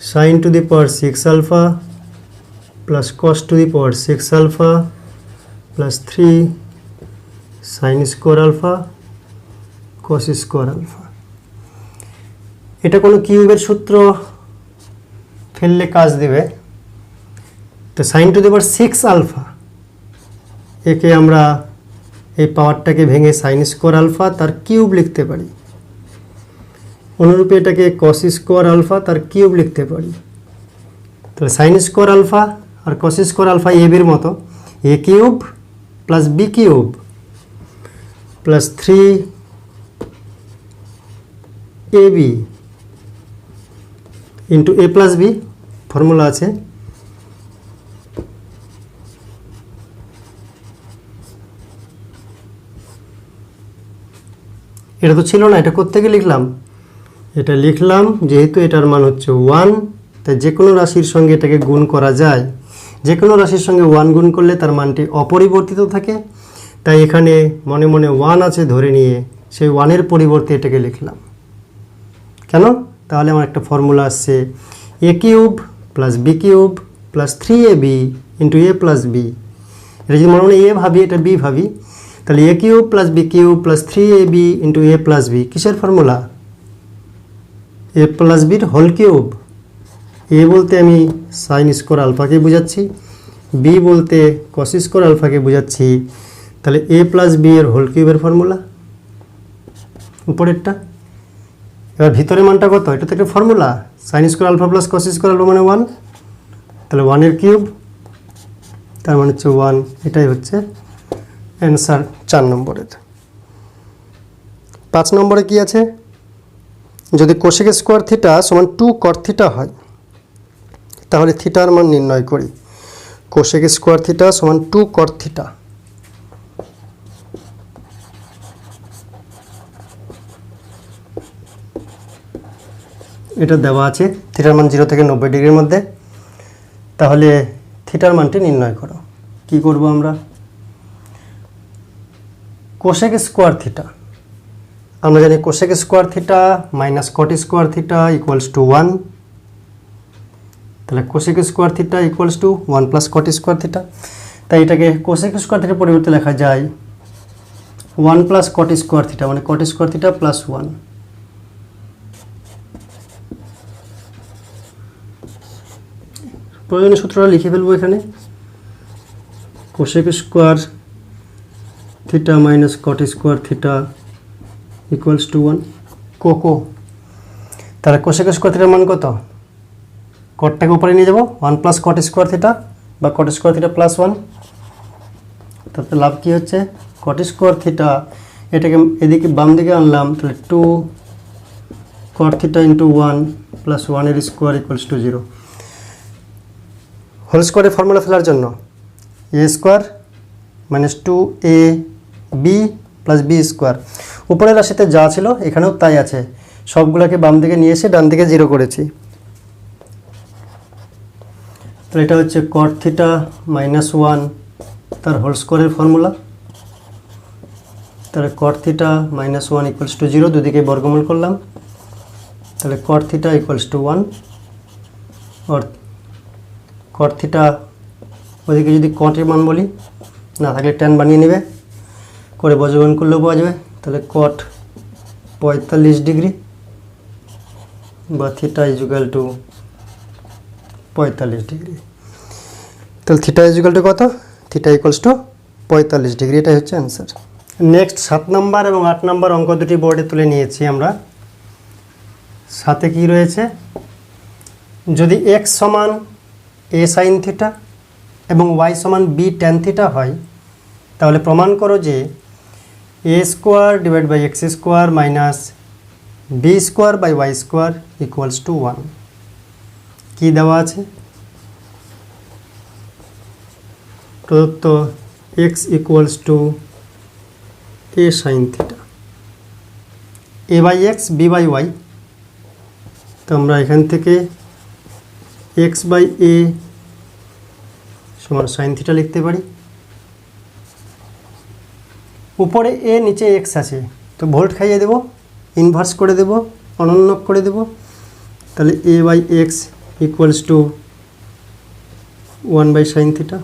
sin to the power 6 alpha plus cos to the power 6 alpha plus 3 sin square alpha cos square alpha. এটা কোনো কিউবের সূত্র ফেললে কাজ দেবে। তো sin to the power 6 alpha, একে আমরা এই পাওয়ারটাকে ভেঙে sin স্কোয়ার আলফা তার কিউব লিখতে পারি। অনুরূপে এটাকে cos স্কোয়ার আলফা তার কিউব লিখতে পারি। তাহলে sin স্কোয়ার আলফা আর cos স্কোয়ার আলফা এর মতো, এ cube plus B cube plus 3ab into A plus B formula আছে। এটা তো ছিল না, এটা কোত্থেকে লিখলাম? এটা লিখলাম যেহেতু এটার মান হচ্ছে 1, তাই যে কোনো রাশির সঙ্গে এটাকে গুণ করা যায়। যে কোনো রাশির সঙ্গে 1 গুণ করলে তার মানটি অপরিবর্তিত থাকে, তাই এখানে মনে মনে 1 আছে ধরে নিয়ে সেই 1-এর পরিবর্তে এটাকে লিখলাম। কেন? তাহলে আমার একটা ফর্মুলা আসছে A cube plus B cube plus 3ab into A plus B. এটা যদি মনে মনে এ ভাবি, এটা বি ভাবি, তাহলে A cube plus B cube plus 3ab into A plus B কিসের ফর্মুলা? এ প্লাস বির হোল কিউব। এ বলতে আমি সাইন স্কোয়ার আলফাকে বোঝাচ্ছি, বি বলতে কস স্কোয়ার আলফাকে বোঝাচ্ছি। তাহলে এ প্লাস বি এর হোল কিউবের ফর্মুলা উপরেরটা। এবার ভিতরের মানটা কত? এটা তো একটা formula, sine square alpha plus cos square alpha মানে 1, তাহলে 1-এর কিউব, তার মানে হচ্ছে 1। এটাই হচ্ছে অ্যান্সার 4 নম্বরের। 5 নম্বরে কি আছে? যদি কোসেক স্কোয়ার থিটা সমান 2 কট থিটা হয়, তাহলে থিটার মান নির্ণয় করি। কোসেক স্কোয়ার থিটা সমান 2 কট থিটা। এটা দেওয়া আছে থিটার মান 0 থেকে 90 ডিগ্রির মধ্যে। তাহলে থিটার মানটি নির্ণয় করো। কি করব আমরা? কোসেক স্কোয়ার থিটা আমরা জানি cosec square theta minus cot square theta equals to 1। তাহলে cosec square theta equals to 1 plus cot square theta. তাই এটাকে কোসেক স্কোয়ার থিটার পরিবর্তে লেখা যায় 1 প্লাস কট স্কোয়ার থিটা, মানে কট স্কোয়ার থিটা প্লাস 1। প্রয়োজনীয় সূত্রটা লিখে ফেলবো এখানে। Cosec square theta minus cot square theta equals to 1 cocoa. তাহলে কোসেক স্কোয়ার থিটার মান কত? কটটাকে উপরে নিয়ে যাব, 1 প্লাস কট স্কোয়ার থিটা বা কট স্কোয়ার থিটা প্লাস 1। তাতে লাভ কি হচ্ছে? কট স্কোয়ার থিটা, এটাকে এদিকে বাম দিকে আনলাম, তাহলে 2 কট থিটা ইন্টু 1 প্লাস 1-এর স্কোয়ার ইকুয়ালস টু 0। হোল স্কোয়ারের ফর্মুলা ফেলার জন্য A square minus 2ab plus B square. উপরের রাশিতে যা ছিল এখানেও তাই আছে, সবগুলোকে বাম দিকে নিয়ে এসে ডান দিকে 0 করেছি। তো এটা হচ্ছে কট থিটা মাইনাস 1 তার হোল স্কোয়ারের ফর্মুলা। তাহলে cot theta minus 1 equals to 0, দুদিকে বর্গমূল করলাম, তাহলে কট থিটা ইকুয়ালস টু 1। আর কট থিটা ওদিকে যদি কটের মান বলি, না থাকলে ট্যান বানিয়ে নেবে, করে বর্গমূল করলেও পাওয়া যাবে। তাহলে কট 45 ডিগ্রি বা থিটা ইজুকাল টু 45 ডিগ্রি। তাহলে থিটা ইজুকাল টু কত? Theta equals two 45 degree. এটাই হচ্ছে অ্যান্সার। নেক্সট 7 নম্বর এবং 8 নম্বর অঙ্ক দুটি বোর্ডে তুলে নিয়েছি আমরা। সাথে কি রয়েছে? যদি x সমান a সাইন থিটা এবং y সমান b ট্যান থিটা হয়, তাহলে প্রমাণ করো যে a square divide by x square minus B square by Y square equals to 1। কী দেওয়া আছে? প্রদত্ত x equals to a sine theta, a by x b by y. তো আমরা এখান থেকে x বাই a সমান সাইন থিটা লিখতে পারি। উপরে a নিচে x আছে, তো ভোল্ট খাইয়ে দেব, ইনভার্স করে দেব, অনন্যক করে দেব। তাহলে a by x equals to 1 by sine theta.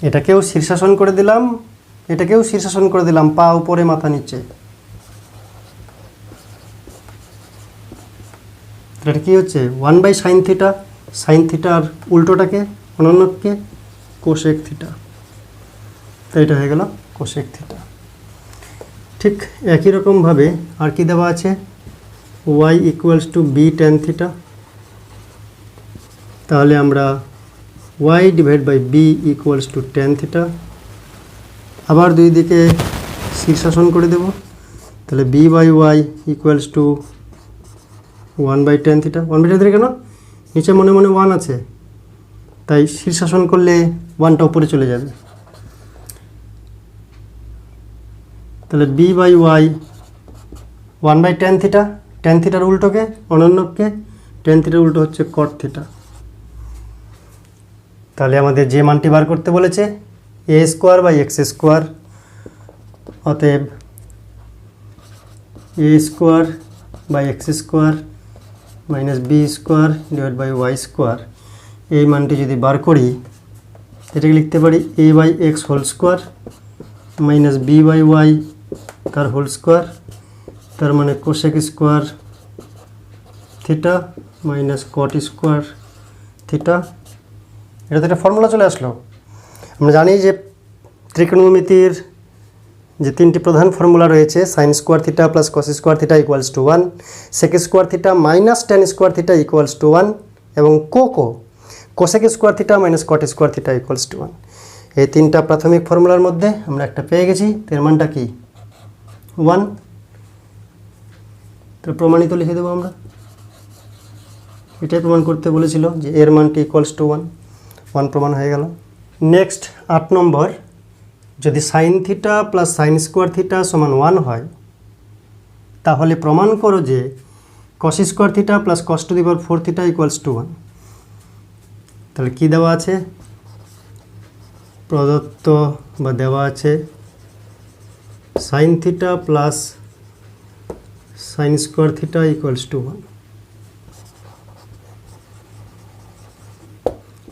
এটাকেও শীর্ষাসন করে দিলাম, এটাকেও শীর্ষাসন করে দিলাম, পা উপরে মাথা নিচে। এটা কি হচ্ছে 1 বাই সাইন থিটা, সাইন থিটার উল্টোটাকে অনন্যককে কোসেক থিটা, তো এটা হয়ে গেল কোসেক থিটা। ঠিক একই রকমভাবে আর কি দেওয়া আছে, y equals to b tan theta. তাহলে আমরা y divide by b equals to tan theta, আবার দুই দিকে শীর্ষাসন করে দেব। তাহলে b by y equals to 1 by tan theta. 1 by tan theta কেন, নিচে মনে মনে 1 আছে, তাই শীর্ষাসন করলে 1টা উপরে চলে যাবে। তাহলে b by y 1 by tan theta, tan থিটার উল্টোকে অনন্যককে, ট্যান থিটার উল্টো হচ্ছে কট থিটা। তাহলে আমাদের যে মানটি বার করতে বলেছে A square by x square, অতএব A square by x square minus B square divide by Y square, এই মানটি যদি বার করি এটাকে লিখতে পারি A by X whole square minus B by Y তার হোল স্কোয়ার, তার মানে cosec square theta minus cot square theta. এটা তো একটা ফর্মুলা চলে আসলো। আমরা জানি যে ত্রিকোণমিতির যে তিনটি প্রধান ফর্মুলা রয়েছে, sine square theta plus cos square theta equals to 1, sec square theta minus tan square theta equals to 1, এবং cosec square theta minus cot square theta equals to 1। এই তিনটা প্রাথমিক ফর্মুলার মধ্যে আমরা একটা পেয়ে গেছি, এর মানটা কি 1। তো প্রমাণিত লিখে দেবো আমরা, এটাই প্রমাণ করতে বলেছিল যে এর মানটি ইকুয়ালস টু 1, 1 প্রমাণ হয়ে গেল। নেক্সট 8 নম্বর, যদি sine theta plus sine square theta সমান 1 হয়, তাহলে প্রমাণ করো যে কস square theta plus cos to the power 4 theta equals to 1। তাহলে কি দেওয়া আছে, প্রদত্ত বা দেওয়া আছে sine theta plus sine square theta equals to 1।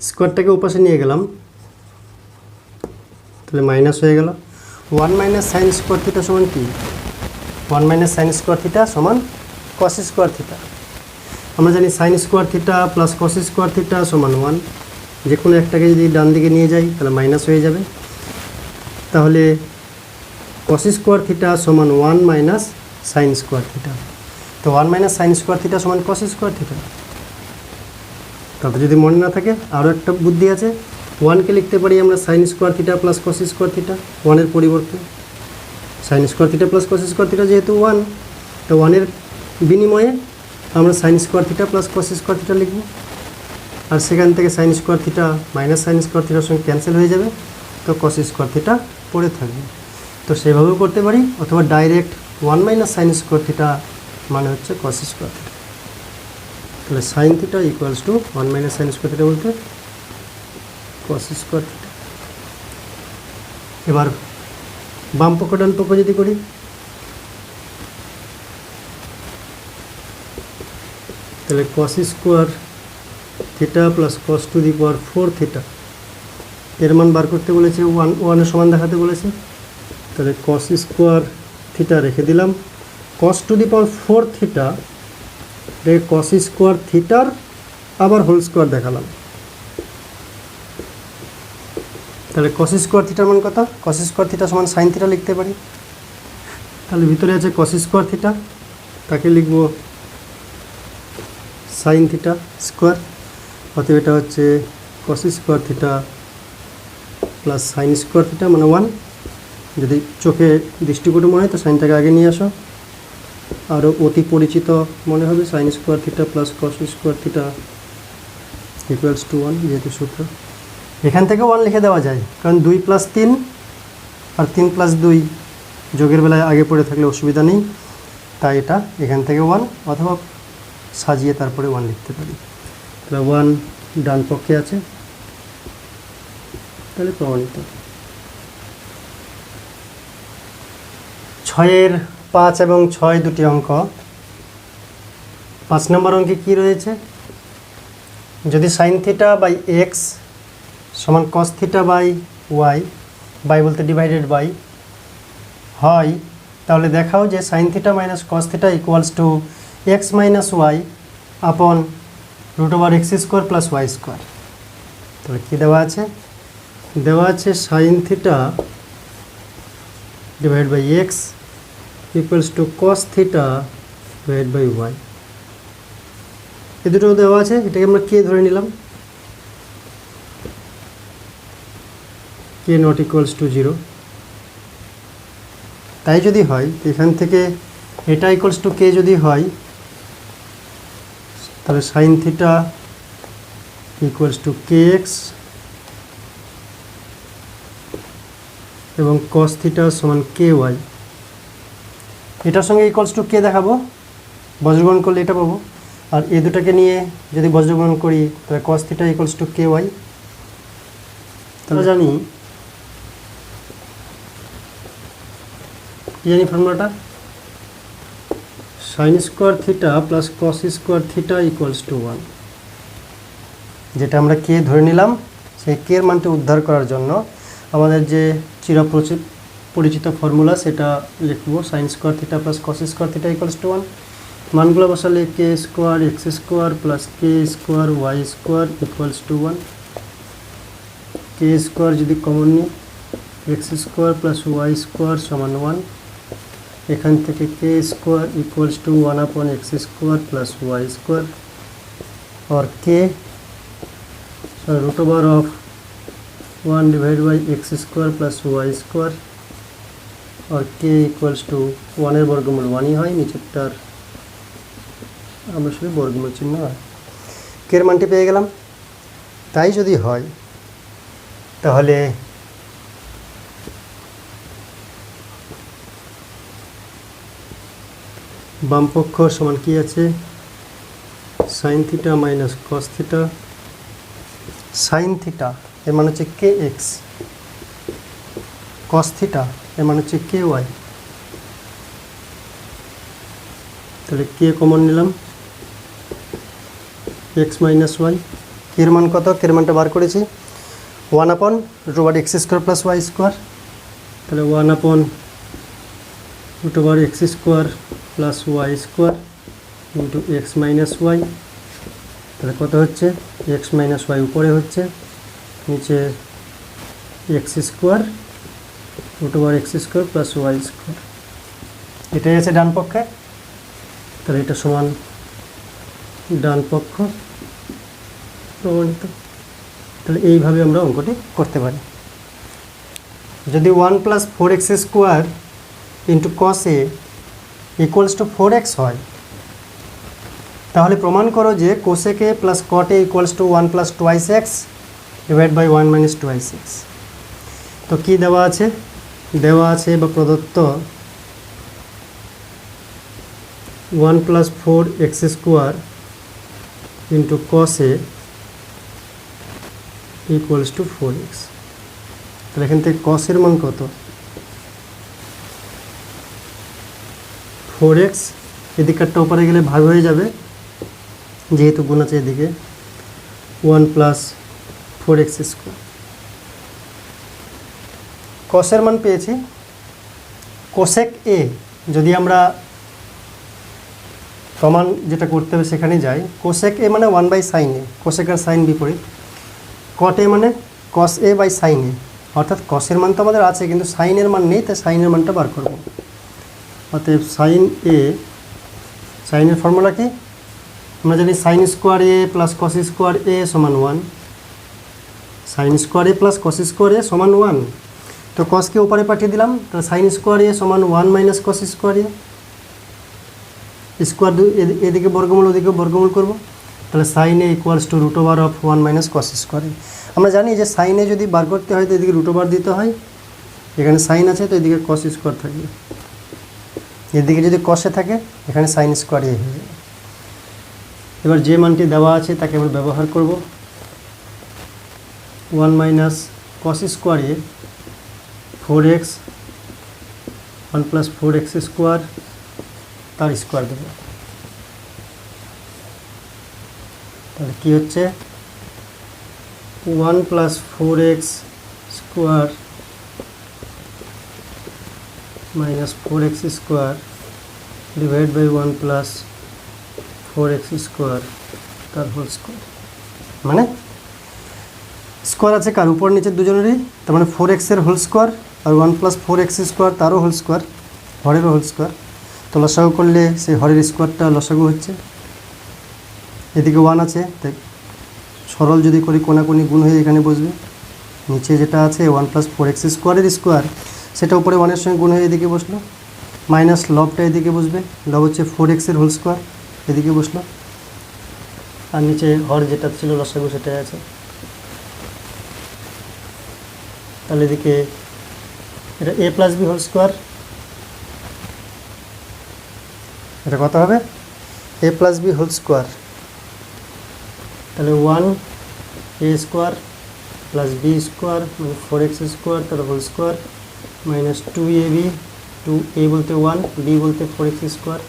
স্কোয়ারটাকে উপাশে নিয়ে গেলাম, তাহলে মাইনাস হয়ে গেল। 1 মাইনাস সাইন স্কোয়ার থিটা সমান কি, 1 মাইনাস সাইন স্কোয়ার থিটা সমান কস স্কোয়ার থিটা। আমরা জানি sign square theta plus cos square theta সমান 1, যে কোনো একটাকে যদি ডান দিকে নিয়ে যাই তাহলে মাইনাস হয়ে যাবে। তাহলে কস স্কোয়ার থিটা সমান 1 মাইনাস সাইন স্কোয়ার থিটা, তো 1 মাইনাস সাইন স্কোয়ার থিটা সমান কস স্কোয়ার থিটা। তাতে যদি মনে না থাকে আরও একটা বুদ্ধি আছে, 1কে লিখতে পারি আমরা sine square theta plus cos square theta, 1-এর পরিবর্তে sine square theta plus cos square theta যেহেতু 1, তো 1-এর বিনিময়ে আমরা sine square theta plus cos square theta লিখব, আর সেখান থেকে sine square theta minus sine square থিটার সঙ্গে ক্যান্সেল হয়ে যাবে, তো কস স্কোয়ার থিটা পড়ে থাকবে। তো সেভাবেও করতে পারি, অথবা direct 1 minus sine square theta মানে হচ্ছে কস স্কোয়ার থিটা। তাহলে sign theta equals to 1 minus sine square theta বলতে কস স্কোয়ার থিটা। এবার বাম পক্ষ ডান পক্ষ যদি করি, তাহলে কস square theta plus cos to the power 4 theta, এর মান বার করতে বলেছে, 1-1-এর সমান দেখাতে বলেছে। তাহলে কস স্কোয়ার থিটা রেখে দিলাম, cos to the power 4 theta cos square থিটার আবার হোল স্কোয়ার দেখালাম। তাহলে কস স্কোয়ার থিটার মান কত, কস স্কোয়ার থিটা সমান সাইন থিটা লিখতে পারি। তাহলে ভিতরে আছে কস স্কোয়ার থিটা, তাকে লিখব সাইন থিটা স্কোয়ার, অতএব এটা হচ্ছে কস square theta plus sine square theta মানে 1। যদি চোখে দৃষ্টিকটু মনে হয় তো সাইনটাকে আগে নিয়ে আসো, আরও অতি পরিচিত মনে হবে sign square theta plus cos square theta equals to 1, যেহেতু সূত্র। এখান থেকে 1 লিখে দেওয়া যায়, কারণ 2 প্লাস 3 আর 3 প্লাস 2 যোগের বেলায় আগে পড়ে থাকলে অসুবিধা নেই, তাই এটা এখান থেকে 1, অথবা সাজিয়ে তারপরে 1 লিখতে পারি। তাহলে 1 ডান পক্ষে আছে, তাহলে প্রমাণিত। ছয়ের 5 এবং 6 দুটি অঙ্ক। 5 নম্বর অঙ্কে কি রয়েছে, যদি সাইন থিটা বাই এক্স সমান cos theta by Y, by বলতে ডিভাইডেড বাই হয়, তাহলে দেখাও যে sine theta minus cos theta equals to X minus Y upon root over x square plus Y square. তাহলে কী দেওয়া আছে, দেওয়া আছে sine theta divide by x equals to cos theta divide by Y. এ দুটো দেওয়া আছে, এটাকে আমরা কে ধরে নিলাম, কে নট ইকুয়ালস টু 0। তাই যদি হয় এখান থেকে এটা ইকুয়ালস টু কে যদি হয়, তাহলে sign theta equals to K x এবং কস থিটা সমান কে ওয়াই। এটার সঙ্গে ইকুয়ালস টু কে দেখাবো, বজ্রগ্রহণ করলে এটা পাবো, আর এই দুটাকে নিয়ে যদি বজ্রগ্রহণ করি তাহলে cos theta equals to k y. তাহলে জানি কি জানি ফর্মুলাটা, sine square theta plus cos square theta equals to 1। যেটা আমরা কে ধরে নিলাম, সেই কে এর মানটা উদ্ধার করার জন্য আমাদের যে পরিচিত ফর্মুলা সেটা লিখব, sine square theta plus cos square theta equals to 1। মানগুলো বসালে K square X square plus K square Y square equals to 1। K square যদি কমন নিই, X square plus Y square সমান 1। এখান থেকে কে square equals to 1 upon x square plus Y square और के root over of 1 divide by x square plus y square और के equals to 1 এর বর্গমূল 1ই হয়, নিচেরটার আমরা শুধু বর্গমূল চিহ্ন হয়। কে এর মানটি পেয়ে গেলাম। তাই যদি হয় তাহলে বাম পক্ষ সমান কি আছে, sine theta minus cos theta. Sine theta এর মান হচ্ছে কে এক্স, কস থিটা এর মান হচ্ছে কে ওয়াই। তাহলে কে কমন নিলাম, এক্স মাইনাস ওয়াই। কে এর মান কত, কে এর মানটা বার করেছি 1 upon root over x square plus Y square. তাহলে 1 upon root over x square plus Y square into x minus y. তাহলে কত হচ্ছে, এক্স মাইনাস ওয়াই উপরে হচ্ছে, নিচে x square root over x square plus Y square. এটাই আছে ডান পক্ষে। তাহলে এটা সমান ডান পক্ষ প্রমাণিত। তাহলে এইভাবে আমরা অঙ্কটি করতে পারি। যদি 1 plus 4x square into cos A equals to 4x হয়, তাহলে প্রমাণ করো যে cosec A plus cot A equals to 1 plus twice x divide by 1 minus twice x. তো কী দেওয়া আছে, দেওয়া আছে বা প্রদত্ত 1 plus 4x square into cos A equals to 4x। তাহলে এখান থেকে কসের মান কত, 4x। এদিকটা উপরে গেলে ভাগ হয়ে যাবে যেহেতু গুণ আছে এদিকে, 1 প্লাস 4x স্কোয়ার। কসের মান পেয়েছি। কোসেক এ যদি আমরা প্রমাণ যেটা করতে হবে সেখানে যাই, কোসেক এ মানে 1 বাই সাইন এ, কোসেক আর সাইন বিপরীত। কট এ মানে কস এ বাই সাইন এ, অর্থাৎ কসের মান তো আমাদের আছে কিন্তু সাইনের মান নেই, তাই সাইনের মানটা বার করব। অতএব সাইন এ, সাইনের ফর্মুলা কি আমরা জানি, sine square A plus cos square A সমান 1। Sine square A plus cos square A সমান 1। তো কসকে উপরে পাঠিয়ে দিলাম, তাহলে সাইন স্কোয়ার এ সমান 1 minus cos square A. Square এদিকে বর্গমূল ওদিকে বর্গমূল করব, তাহলে sine A equals to root over of 1 minus cos square A. আমরা জানি যে সাইনে যদি বার করতে হয় তো এদিকে রুট ওভার দিতে হয়, এখানে সাইন আছে তো এদিকে কস স্কোয়ার থাকবে, এদিকে যদি কসে থাকে এখানে সাইন স্কোয়ার এ হয়ে যাবে। এবার যে মানটি দেওয়া আছে তাকে আমরা ব্যবহার করব, 1 minus cos square A 4x 1 plus 4x square তার স্কোয়ার দেবো। তাহলে কী হচ্ছে 1 plus 4x square minus 4x square divide by 1 plus 4x square তার হোল স্কোয়ার। মানে স্কোয়ার আছে কার উপর নিচে দুজনেরই, তার মানে 4x এর হোল স্কোয়ার আর 1 প্লাস 4x স্কোয়ার তারও হোল স্কোয়ার, হরেরও হোল স্কোয়ার। তো লসাগু করলে সেই হরের স্কোয়ারটা লসাগু হচ্ছে। এদিকে 1 আছে, তাই সরল যদি করি কোনাকুনি গুণ হয়ে এখানে বসবে। নিচে যেটা আছে 1 প্লাস 4x স্কোয়ারের স্কোয়ার সেটা উপরে 1-এর সঙ্গে গুণ হয়ে এদিকে বসলো, মাইনাস লবটা এদিকে বসবে, লব হচ্ছে 4x এর হোল স্কোয়ার এদিকে বসলো, আর নিচে হর যেটা ছিল লসাগু সেটাই আছে। তাহলে এদিকে এটা a plus B whole square, এটা কত হবে a plus B whole square. তাহলে 1 a square plus B square মানে 4x স্কোয়ার তার whole square minus 2ab, 2a বলতে 1, b বলতে 4x স্কোয়ার।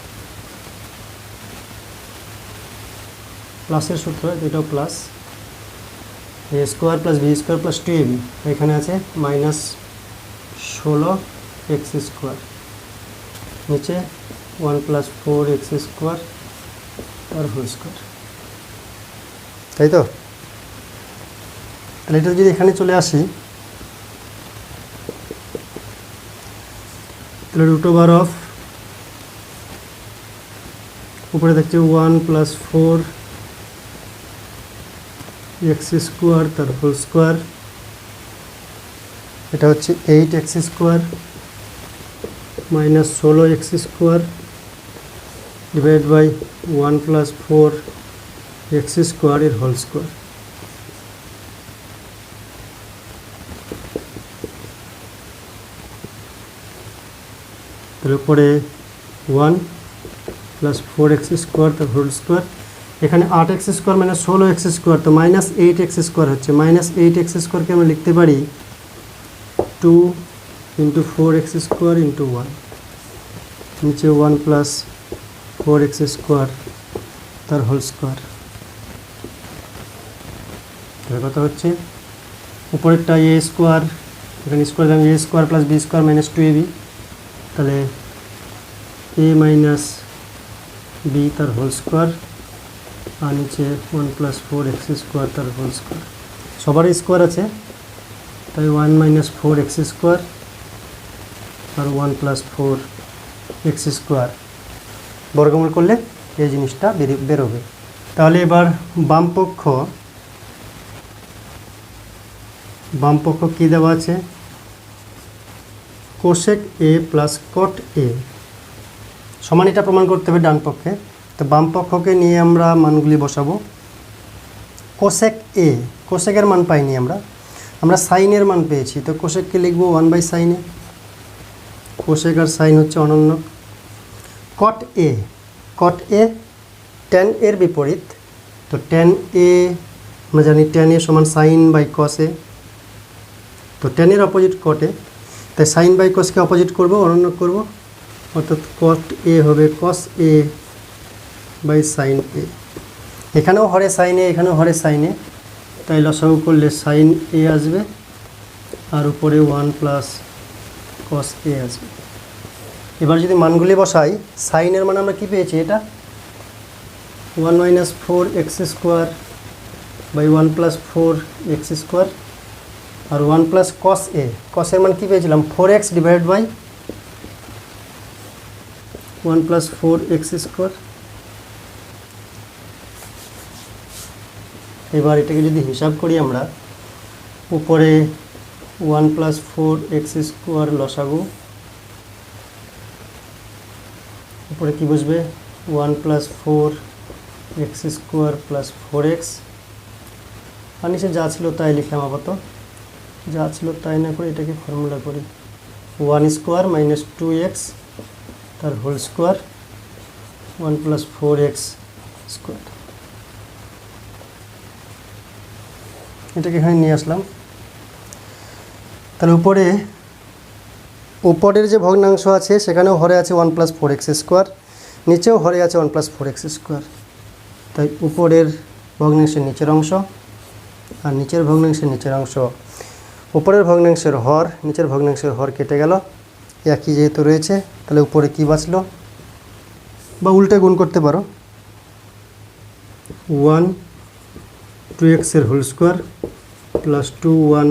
প্লাসের সূত্র এটাও plus, a square plus B square plus 2ab, এখানে আছে মাইনাস 16x স্কোয়ার, নিচে 1 প্লাস 4x স্কোয়ার তার হোল স্কোয়ার। তাই তো? তাহলে এটা যদি এখানে চলে আসি তাহলে রুট ওভার অফ উপরে দেখছি 1 প্লাস 4x স্কোয়ার তার হোল স্কোয়ার, এটা হচ্ছে 8x square minus 16x square divide by 1 plus 4x square এর হোল স্কোয়ার। তার উপরে 1 প্লাস 4x স্কোয়ার তার হোল স্কোয়ার, এখানে 8x square minus 16x square, তো মাইনাস 8x স্কোয়ার হচ্ছে। মাইনাস 8x স্কোয়ারকে আমরা লিখতে পারি 2 ইন্টু 4x স্কোয়ার ইন্টু 1, নিচে 1 প্লাস 4x স্কোয়ার তার হোল স্কোয়ার। তাহলে কথা হচ্ছে উপরেরটা a স্কোয়ার, এখানে স্কোয়ার দিলাম a square plus B square minus 2ab, তাহলে a মাইনাস বি তার হোল স্কোয়ার আর নিচে 1 প্লাস 4x স্কোয়ার তার হোল স্কোয়ার। সবারই স্কোয়ার আছে, তাই 1 মাইনাস 4x স্কোয়ার আর 1 প্লাস 4x স্কোয়ার বর্গমূল করলে এই জিনিসটা বেরোবে। তাহলে এবার বামপক্ষ কী দেওয়া আছে cosec a plus cot a, সমান এটা প্রমাণ করতে হবে ডান পক্ষে। তো বাম পক্ষকে নিয়ে আমরা মানগুলি বসাবো। কোসেক a, কোসেকের মান পাইনি আমরা সাইনের মান পেয়েছি, তো কোসেককে লিখবো 1/sin a, কোসেক আর সাইন হচ্ছে অনন্য। কট a tan এর বিপরীত, তো tan a আমরা জানি tan a সমান সাইন বাই কস a, তো tan এর অপোজিট কট a, তাই সাইন বাই কসকে অপোজিট করব, অনন্য করব, অর্থাৎ কট a হবে কস a বাই সাইন a। এখানেও হরে সাইন a, এখানেও হরে সাইন a, তাই লসাগু করলে সাইন a আসবে আর উপরে 1 প্লাস কস a আসবে। এবার যদি মানগুলি বসাই, সাইনের মান আমরা কী পেয়েছি, এটা 1 minus 4x square by 1 plus 4x square আর 1 প্লাস কস a, কসের মান কী পেয়েছিলাম 4x divide by 1 plus 4x square. এবার এটাকে যদি হিসাব করি আমরা, উপরে 1 প্লাস 4x স্কোয়ার লসাগু, উপরে কী বসবে 1 plus 4x square plus 4x, আর নিচে যা ছিল তাই লিখলাম। আপাতত যা ছিল তাই না করে এটাকে ফর্মুলা করি 1 স্কোয়ার মাইনাস 2x তার whole square 1 plus 4x square, এটাকে এখানে নিয়ে আসলাম। তাহলে উপরে উপরের যে ভগ্নাংশ আছে সেখানেও হরে আছে 1 + 4x স্কোয়ার, নিচেও হরে আছে 1 + 4x স্কোয়ার। তাই উপরের ভগ্নাংশের নিচের অংশ আর নিচের ভগ্নাংশের নিচের অংশ, উপরের ভগ্নাংশের হর নিচের ভগ্নাংশের হর কেটে গেল, একই যেহেতু রয়েছে তাহলে উপরে কি বাঁচলো, বা উল্টে গুণ করতে পারো, 1 2x এর whole square plus 2 1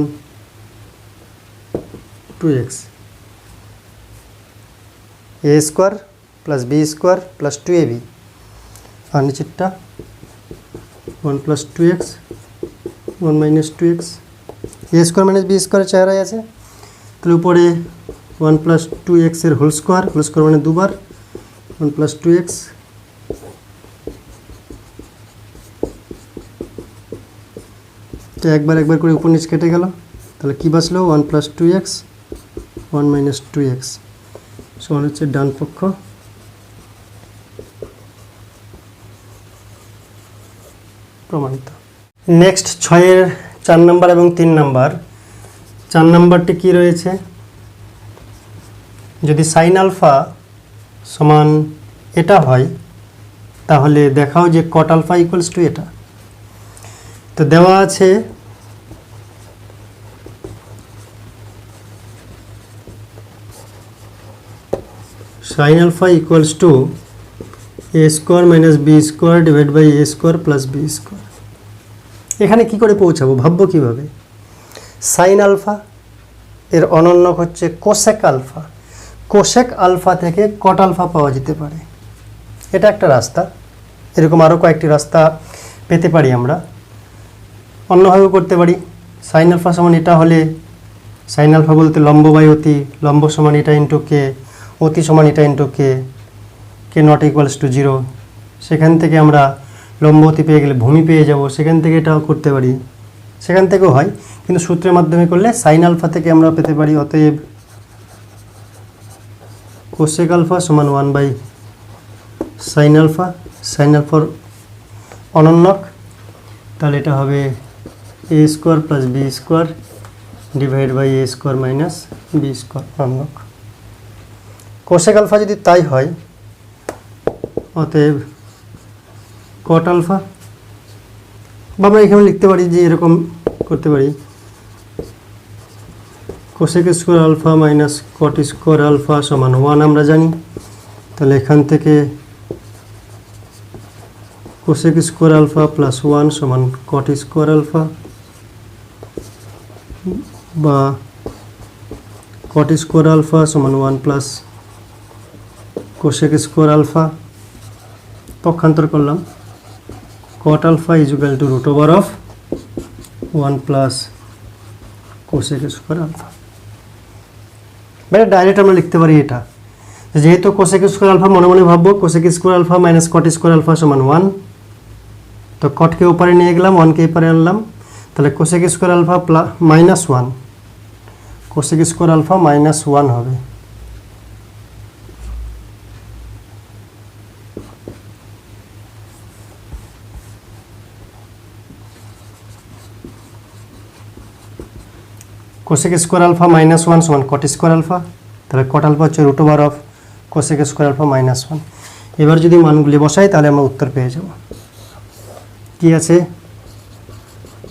2x a square plus b square plus 2ab, আর নিচেরটা 1 + 2x 1 - 2x a square minus b স্কোয়ারের চেহারায় আছে। তাহলে উপরে 1 + 2x এর হোল স্কোয়ার মানে দুবার 1 + 2x তো একবার করে উপর নিচ কেটে গেল, তাহলে কী বাঁচলো 1 + 2x 1 - 2x সমান হচ্ছে ডান পক্ষ। প্রমাণিত। নেক্সট 6-এর 4 নম্বর এবং 3 নম্বর। 4 নম্বরটি কি রয়েছে, যদি সাইন আলফা সমান এটা হয় তাহলে দেখাও যে কট আলফা ইকুয়ালস টু এটা। তো দেওয়া আছে sine alpha equals to a square minus b square divide by a square plus b square. এখানে কি করে পৌঁছাবো, ভাববো কিভাবে। সাইন আলফা এর অনন্যক হচ্ছে কোসেক আলফা, কোসেক আলফা থেকে কট আলফা পাওয়া যেতে পারে, এটা একটা রাস্তা। এরকম আরও কয়েকটি রাস্তা পেতে পারি আমরা। অন্যভাবেও করতে পারি, সাইন আলফা সমান এটা হলে, সাইন আলফা বলতে লম্ব বাই অতি, লম্ব সমান এটা ইন্টু কে, অতি সমান এটা into k, K not equals to 0। সেখান থেকে আমরা লম্ব অতি পেয়ে গেলে ভূমি পেয়ে যাব, সেখান থেকে এটাও করতে পারি, সেখান থেকেও হয়। কিন্তু সূত্রের মাধ্যমে করলে সাইন আলফা থেকে আমরা পেতে পারি অতএব কোসেক আলফা সমান 1/sin আলফা, সাইন আলফার অনন্যক, তাহলে এটা হবে a square plus b square divide by a square minus b square অনন্যক। কোসেক আলফা যদি তাই হয় অতএব কট আলফা, বা আমরা এখানে লিখতে পারি যে এরকম করতে পারি, cosec square alpha minus cot square alpha সমান 1 আমরা জানি। তাহলে এখান থেকে কোসেক স্কোয়ার আলফা প্লাস 1 সমান কট স্কোয়ার আলফা, বা কট স্কোয়ার আলফা সমান 1 প্লাস কোসেক স্কোয়ার আলফা। পক্ষান্তর করলাম, cot alpha is equal to √1 plus cosec square alpha. মানে ডাইরেক্ট আমরা লিখতে পারি এটা, যেহেতু কোসেক স্কোয়ার আলফা মনে মনে ভাববো cosec square alpha minus cot square alpha সমান 1, তো কটকে উপরে নিয়ে গেলাম 1কে এপারে আনলাম, তাহলে cosec square alpha -1, cosec square alpha -1 হবে। কোসেক স্কোয়ার আলফা -1 সমান কট স্কোয়ার আলফা, তাহলে কট আলফা হচ্ছে √of কোসেক স্কোয়ার আলফা -1। এবার যদি মানগুলি বসাই তাহলে আমরা উত্তর পেয়ে যাব। কি আছে,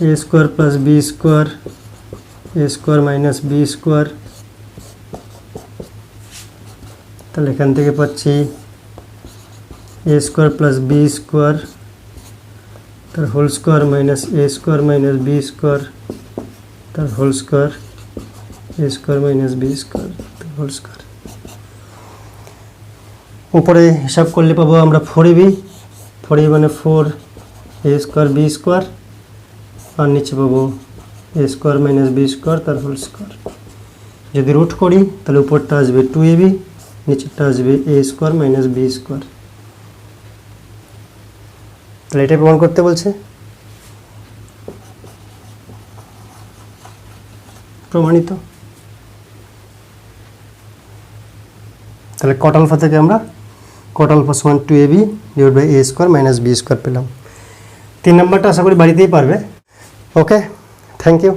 a square plus b square, a square minus b square, তাহলে এখান থেকে পাচ্ছি a square plus b square তার whole square minus a square minus b square তার whole square, a square minus b square তার হোল স্কোয়ার। উপরে হিসাব করলে পাবো আমরা 4ab, 4ab মানে 4a স্কোয়ার b স্কোয়ার, আর নিচে পাবো a square minus b square তার হোল স্কোয়ার। যদি রুট করি তাহলে উপরটা আসবে 2ab, নিচেরটা আসবে a square minus b square. তাহলে এটা প্রমাণ করতে বলছে, প্রমাণিত। তাহলে কট আলফা থেকে আমরা কট আলফা সমান 2ab divide by a square minus b square পেলাম। 3 নম্বরটা আশা করি বাড়িতেই পারবে। Okay, thank you.